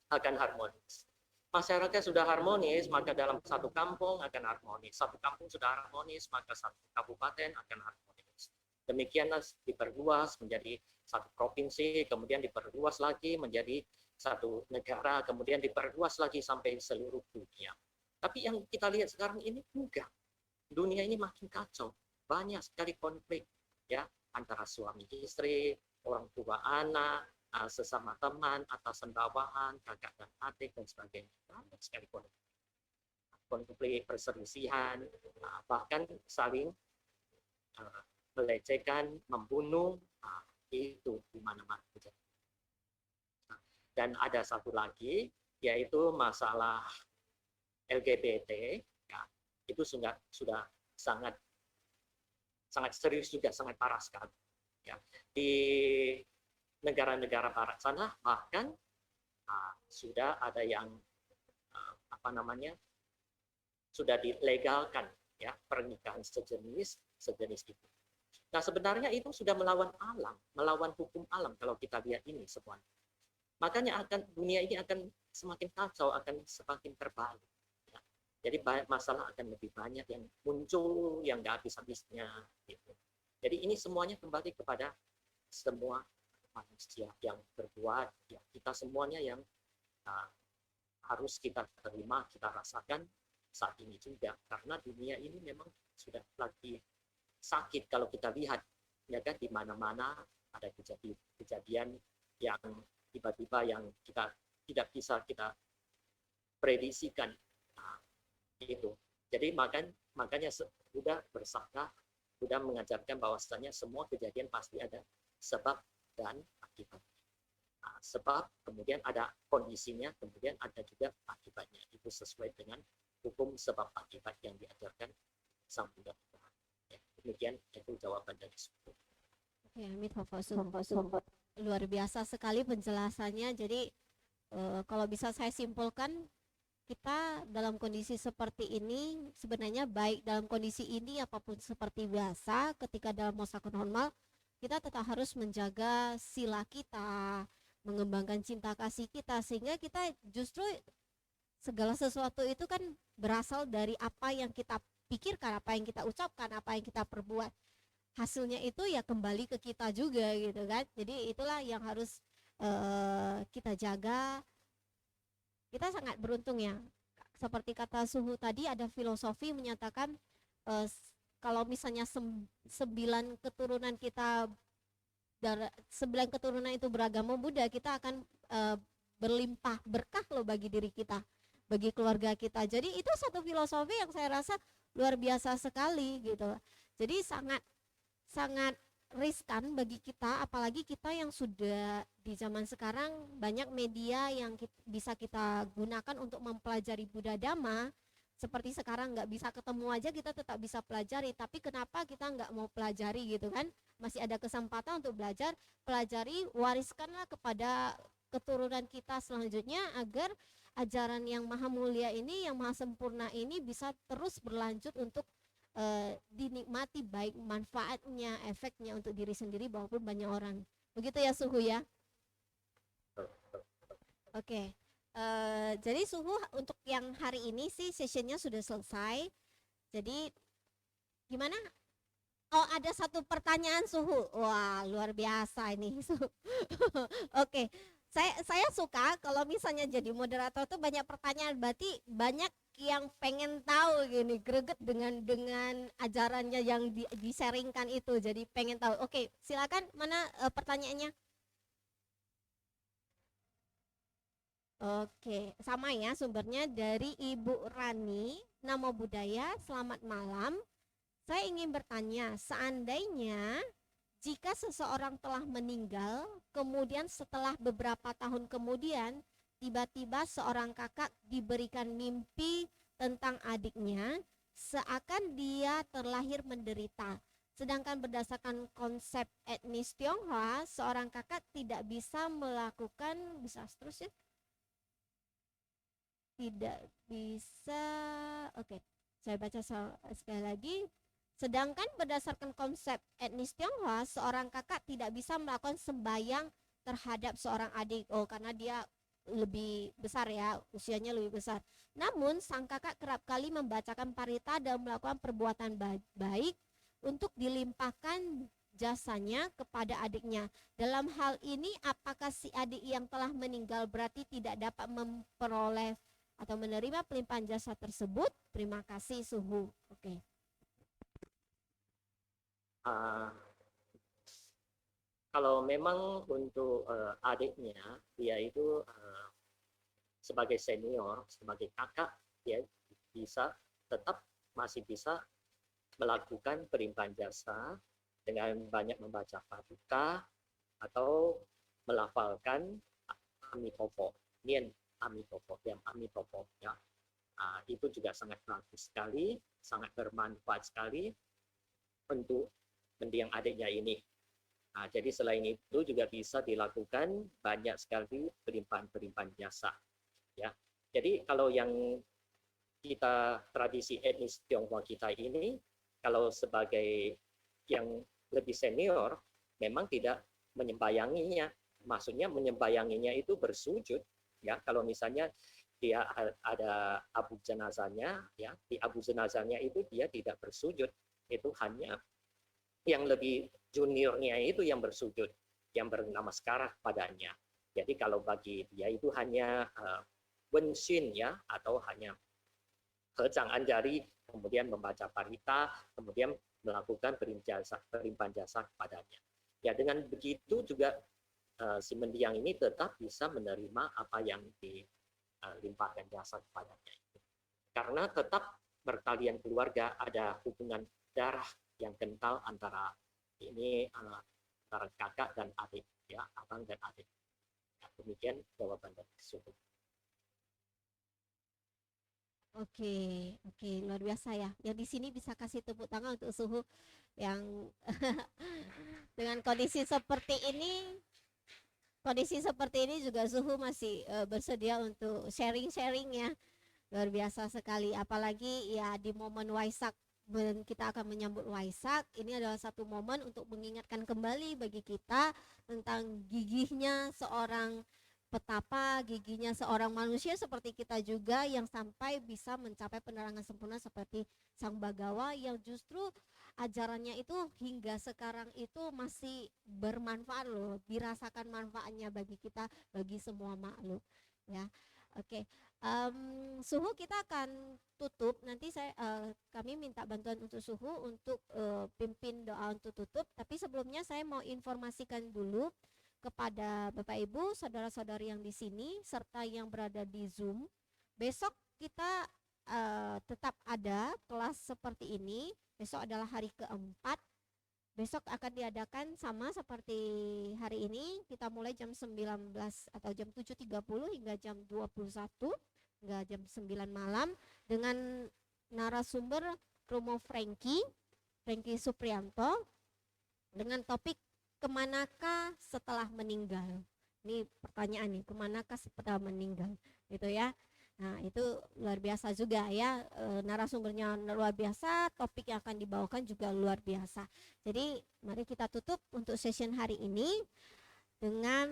akan harmonis. Masyarakat sudah harmonis, maka dalam satu kampung akan harmonis. Satu kampung sudah harmonis, maka satu kabupaten akan harmonis. Demikianlah diperluas menjadi satu provinsi, kemudian diperluas lagi menjadi satu negara, kemudian diperluas lagi sampai seluruh dunia. Tapi yang kita lihat sekarang ini enggak. Dunia ini makin kacau. Banyak sekali konflik, ya, antara suami istri, orang tua anak, sesama teman, atasan bawahan, kakak dan adik dan sebagainya. Banyak sekali konflik, perselisihan, bahkan saling melecehkan, membunuh, itu di mana-mana. Dan ada satu lagi, yaitu masalah LGBT, ya, itu sudah sangat serius juga, sangat parah sekali. Ya. Di negara-negara barat sana bahkan sudah ada yang sudah dilegalkan, ya, pernikahan sejenis itu. Nah, sebenarnya itu sudah melawan alam, melawan hukum alam kalau kita lihat ini semua. Makanya dunia ini akan semakin kacau, akan semakin terbalik. Ya. Jadi masalah akan lebih banyak yang muncul, yang nggak habis-habisnya. Gitu. Jadi ini semuanya kembali kepada semua manusia yang berbuat, ya, kita semuanya yang harus kita terima, kita rasakan saat ini juga. Karena dunia ini memang sudah lagi sakit kalau kita lihat, ya kan, di mana-mana ada kejadian yang tiba-tiba yang kita tidak bisa kita prediksikan. Nah, itu. Jadi makanya sudah bersabda, sudah mengajarkan bahwasanya semua kejadian pasti ada sebab dan akibat. Nah, sebab kemudian ada kondisinya, kemudian ada juga akibatnya. Itu sesuai dengan hukum sebab akibat yang diajarkan Sang Buddha. Ya, demikian itu jawaban dari suku. Ya, luar biasa sekali penjelasannya. Jadi kalau bisa saya simpulkan, kita dalam kondisi seperti ini sebenarnya baik dalam kondisi ini apapun seperti biasa, ketika dalam masa normal kita tetap harus menjaga sila kita, mengembangkan cinta kasih kita, sehingga kita justru segala sesuatu itu kan berasal dari apa yang kita pikirkan, apa yang kita ucapkan, apa yang kita perbuat. Hasilnya itu ya kembali ke kita juga gitu kan. Jadi itulah yang harus kita jaga. Kita sangat beruntung ya, seperti kata Suhu tadi, ada filosofi menyatakan kalau misalnya 9 keturunan kita, 9 keturunan itu beragama Buddha, kita akan berlimpah berkah loh bagi diri kita, bagi keluarga kita. Jadi itu satu filosofi yang saya rasa luar biasa sekali gitu. Jadi sangat riskan bagi kita, apalagi kita yang sudah di zaman sekarang banyak media yang bisa kita gunakan untuk mempelajari Buddha Dhamma. Seperti sekarang nggak bisa ketemu aja, kita tetap bisa pelajari. Tapi kenapa kita nggak mau pelajari gitu kan? Masih ada kesempatan untuk belajar, pelajari, wariskanlah kepada keturunan kita selanjutnya, agar ajaran yang maha mulia ini, yang maha sempurna ini bisa terus berlanjut untuk dinikmati, baik manfaatnya, efeknya untuk diri sendiri maupun banyak orang. Begitu ya Suhu ya? Oke. Jadi Suhu, untuk yang hari ini sih sessionnya sudah selesai. Jadi gimana? Oh, ada satu pertanyaan Suhu. Wah, luar biasa ini Suhu. Oke. Saya suka kalau misalnya jadi moderator tuh banyak pertanyaan, berarti banyak yang pengen tahu gini, greget dengan ajarannya yang disaringkan itu, jadi pengen tahu. Oke, silakan, mana pertanyaannya? Oke, sama ya, sumbernya dari Ibu Rani, Namo Buddhaya, selamat malam. Saya ingin bertanya, seandainya jika seseorang telah meninggal, kemudian setelah beberapa tahun kemudian, tiba-tiba seorang kakak diberikan mimpi tentang adiknya, seakan dia terlahir menderita. Sedangkan berdasarkan konsep etnis Tionghoa, seorang kakak tidak bisa melakukan, bisa seterusnya? Tidak bisa, oke, saya baca sekali lagi. Sedangkan berdasarkan konsep etnis Tionghoa, seorang kakak tidak bisa melakukan sembahyang terhadap seorang adik. Oh, karena dia lebih besar ya, usianya lebih besar. Namun sang kakak kerap kali membacakan parita dan melakukan perbuatan baik untuk dilimpahkan jasanya kepada adiknya. Dalam hal ini, apakah si adik yang telah meninggal berarti tidak dapat memperoleh atau menerima pelimpahan jasa tersebut? Terima kasih Suhu. Oke. Kalau memang untuk adiknya, dia itu sebagai senior, sebagai kakak, dia masih bisa melakukan pelimpahan jasa dengan banyak membaca parita atau melafalkan Amitabha, Nien Amitabha, yang Amitabha ya. Itu juga sangat bagus sekali, sangat bermanfaat sekali untuk mendiang adiknya ini. Jadi selain itu juga bisa dilakukan banyak sekali pelimpahan jasa. Ya, jadi kalau yang kita tradisi etnis Tionghoa kita ini, kalau sebagai yang lebih senior memang tidak menyembayanginya. Maksudnya menyembayanginya itu bersujud, ya. Kalau misalnya dia ada abu jenazahnya, ya, di abu jenazahnya itu dia tidak bersujud, itu hanya yang lebih juniornya itu yang bersujud, yang bernamaskara padanya. Jadi kalau bagi dia itu hanya wenshin, ya, atau hanya hejang anjari, kemudian membaca parita, kemudian melakukan pelimpahan jasa kepadanya. Ya, dengan begitu juga si mendiang ini tetap bisa menerima apa yang dilimpahkan jasa kepadanya. Karena tetap berkalian keluarga, ada hubungan darah yang kental antara ini antara kakak dan adik, ya, abang dan adik. Ya, demikian jawaban dari Suhu. Oke, luar biasa ya. Yang di sini bisa kasih tepuk tangan untuk Suhu yang dengan kondisi seperti ini juga Suhu masih bersedia untuk sharing-sharing ya. Luar biasa sekali. Apalagi ya di momen Waisak, kita akan menyambut Waisak. Ini adalah satu momen untuk mengingatkan kembali bagi kita tentang gigihnya seorang betapa giginya seorang manusia seperti kita juga yang sampai bisa mencapai penerangan sempurna seperti Sang Bagawa yang justru ajarannya itu hingga sekarang itu masih bermanfaat loh, dirasakan manfaatnya bagi kita, bagi semua makhluk ya. Oke. Suhu kita akan tutup nanti kami minta bantuan untuk Suhu untuk pimpin doa untuk tutup, tapi sebelumnya saya mau informasikan dulu kepada Bapak Ibu, saudara-saudari yang di sini serta yang berada di Zoom. Besok kita tetap ada kelas seperti ini. Besok adalah hari keempat. Besok akan diadakan sama seperti hari ini. Kita mulai jam 19 atau jam 7.30 hingga jam 21 hingga jam 9 malam dengan narasumber Romo Frankie Suprianto dengan topik kemanakah setelah meninggal. Ini pertanyaan nih, kemanakah setelah meninggal gitu ya. Nah itu luar biasa juga ya, narasumbernya luar biasa, topik yang akan dibawakan juga luar biasa. Jadi mari kita tutup untuk session hari ini dengan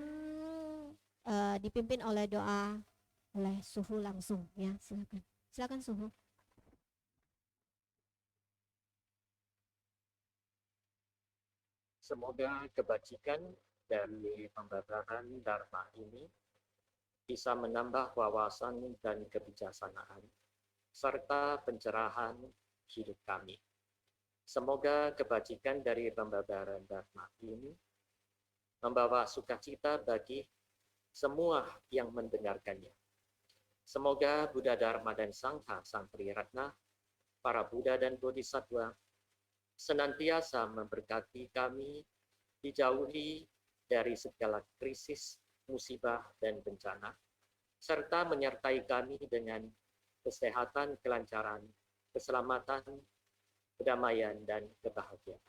dipimpin oleh doa oleh Suhu langsung ya. Silakan Suhu. Semoga kebajikan dari pembabaran Dharma ini bisa menambah wawasan dan kebijaksanaan serta pencerahan hidup kami. Semoga kebajikan dari pembabaran Dharma ini membawa sukacita bagi semua yang mendengarkannya. Semoga Buddha, Dharma, dan Sangha, Sang Triratna, para Buddha dan Bodhisattva senantiasa memberkati kami, dijauhi dari segala krisis, musibah, dan bencana, serta menyertai kami dengan kesehatan, kelancaran, keselamatan, kedamaian, dan kebahagiaan.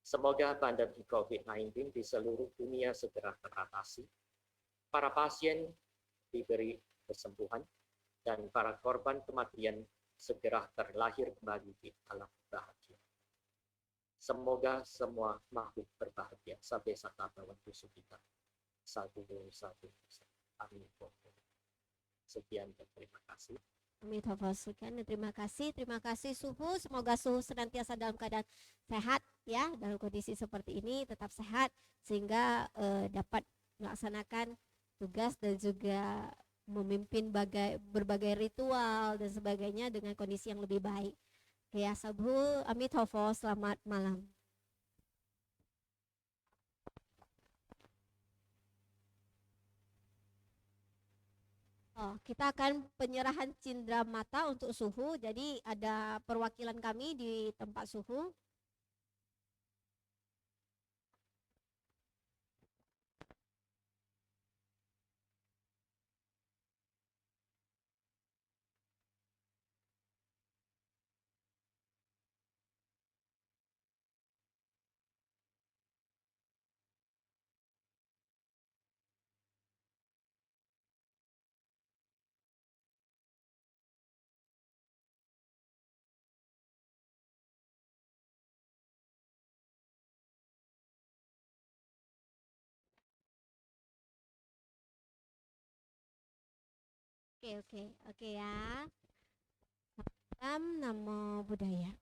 Semoga pandemi COVID-19 di seluruh dunia segera teratasi, para pasien diberi kesembuhan, dan para korban kematian segera terlahir kembali di alam bahagia. Semoga semua makhluk berbahagia sampai sata bhawan tusu kita. Satu. Amin. Sekian dan terima kasih. Sekian dan terima kasih Suhu. Semoga Suhu senantiasa dalam keadaan sehat ya, dalam kondisi seperti ini tetap sehat sehingga dapat melaksanakan tugas dan juga memimpin berbagai ritual dan sebagainya dengan kondisi yang lebih baik. Ya, Sabhu, Amitofo, selamat malam. Kita akan penyerahan cindera mata untuk Suhu. Jadi ada perwakilan kami di tempat Suhu. Oke ya. Salam Namo Buddhaya.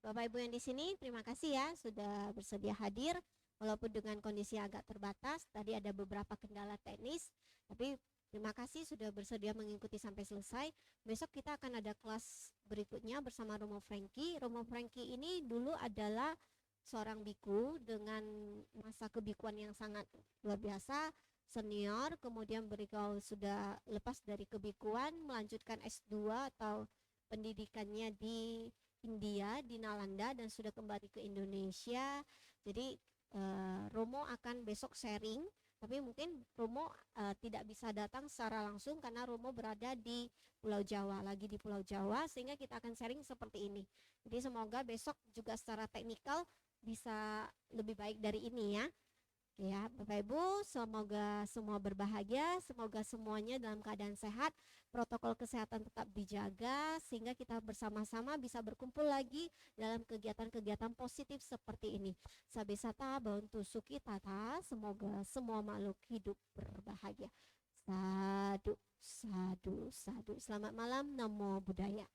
Bapak Ibu yang di sini, terima kasih ya sudah bersedia hadir. Walaupun dengan kondisi agak terbatas, tadi ada beberapa kendala teknis, tapi terima kasih sudah bersedia mengikuti sampai selesai. Besok kita akan ada kelas berikutnya bersama Romo Frankie. Romo Frankie ini dulu adalah seorang biku dengan masa kebikuan yang sangat luar biasa, senior, kemudian beliau sudah lepas dari kebikuan, melanjutkan S2 atau pendidikannya di India, di Nalanda, dan sudah kembali ke Indonesia. Jadi Romo akan besok sharing, tapi mungkin Romo tidak bisa datang secara langsung karena Romo berada di Pulau Jawa, lagi di Pulau Jawa, sehingga kita akan sharing seperti ini. Jadi semoga besok juga secara teknikal bisa lebih baik dari ini ya. Ya, Bapak Ibu, semoga semua berbahagia, semoga semuanya dalam keadaan sehat, protokol kesehatan tetap dijaga, sehingga kita bersama-sama bisa berkumpul lagi dalam kegiatan-kegiatan positif seperti ini. Sabisata Bantu Suki Tata, semoga semua makhluk hidup berbahagia. Sadu, sadu, sadu. Selamat malam, Namo Buddhaya.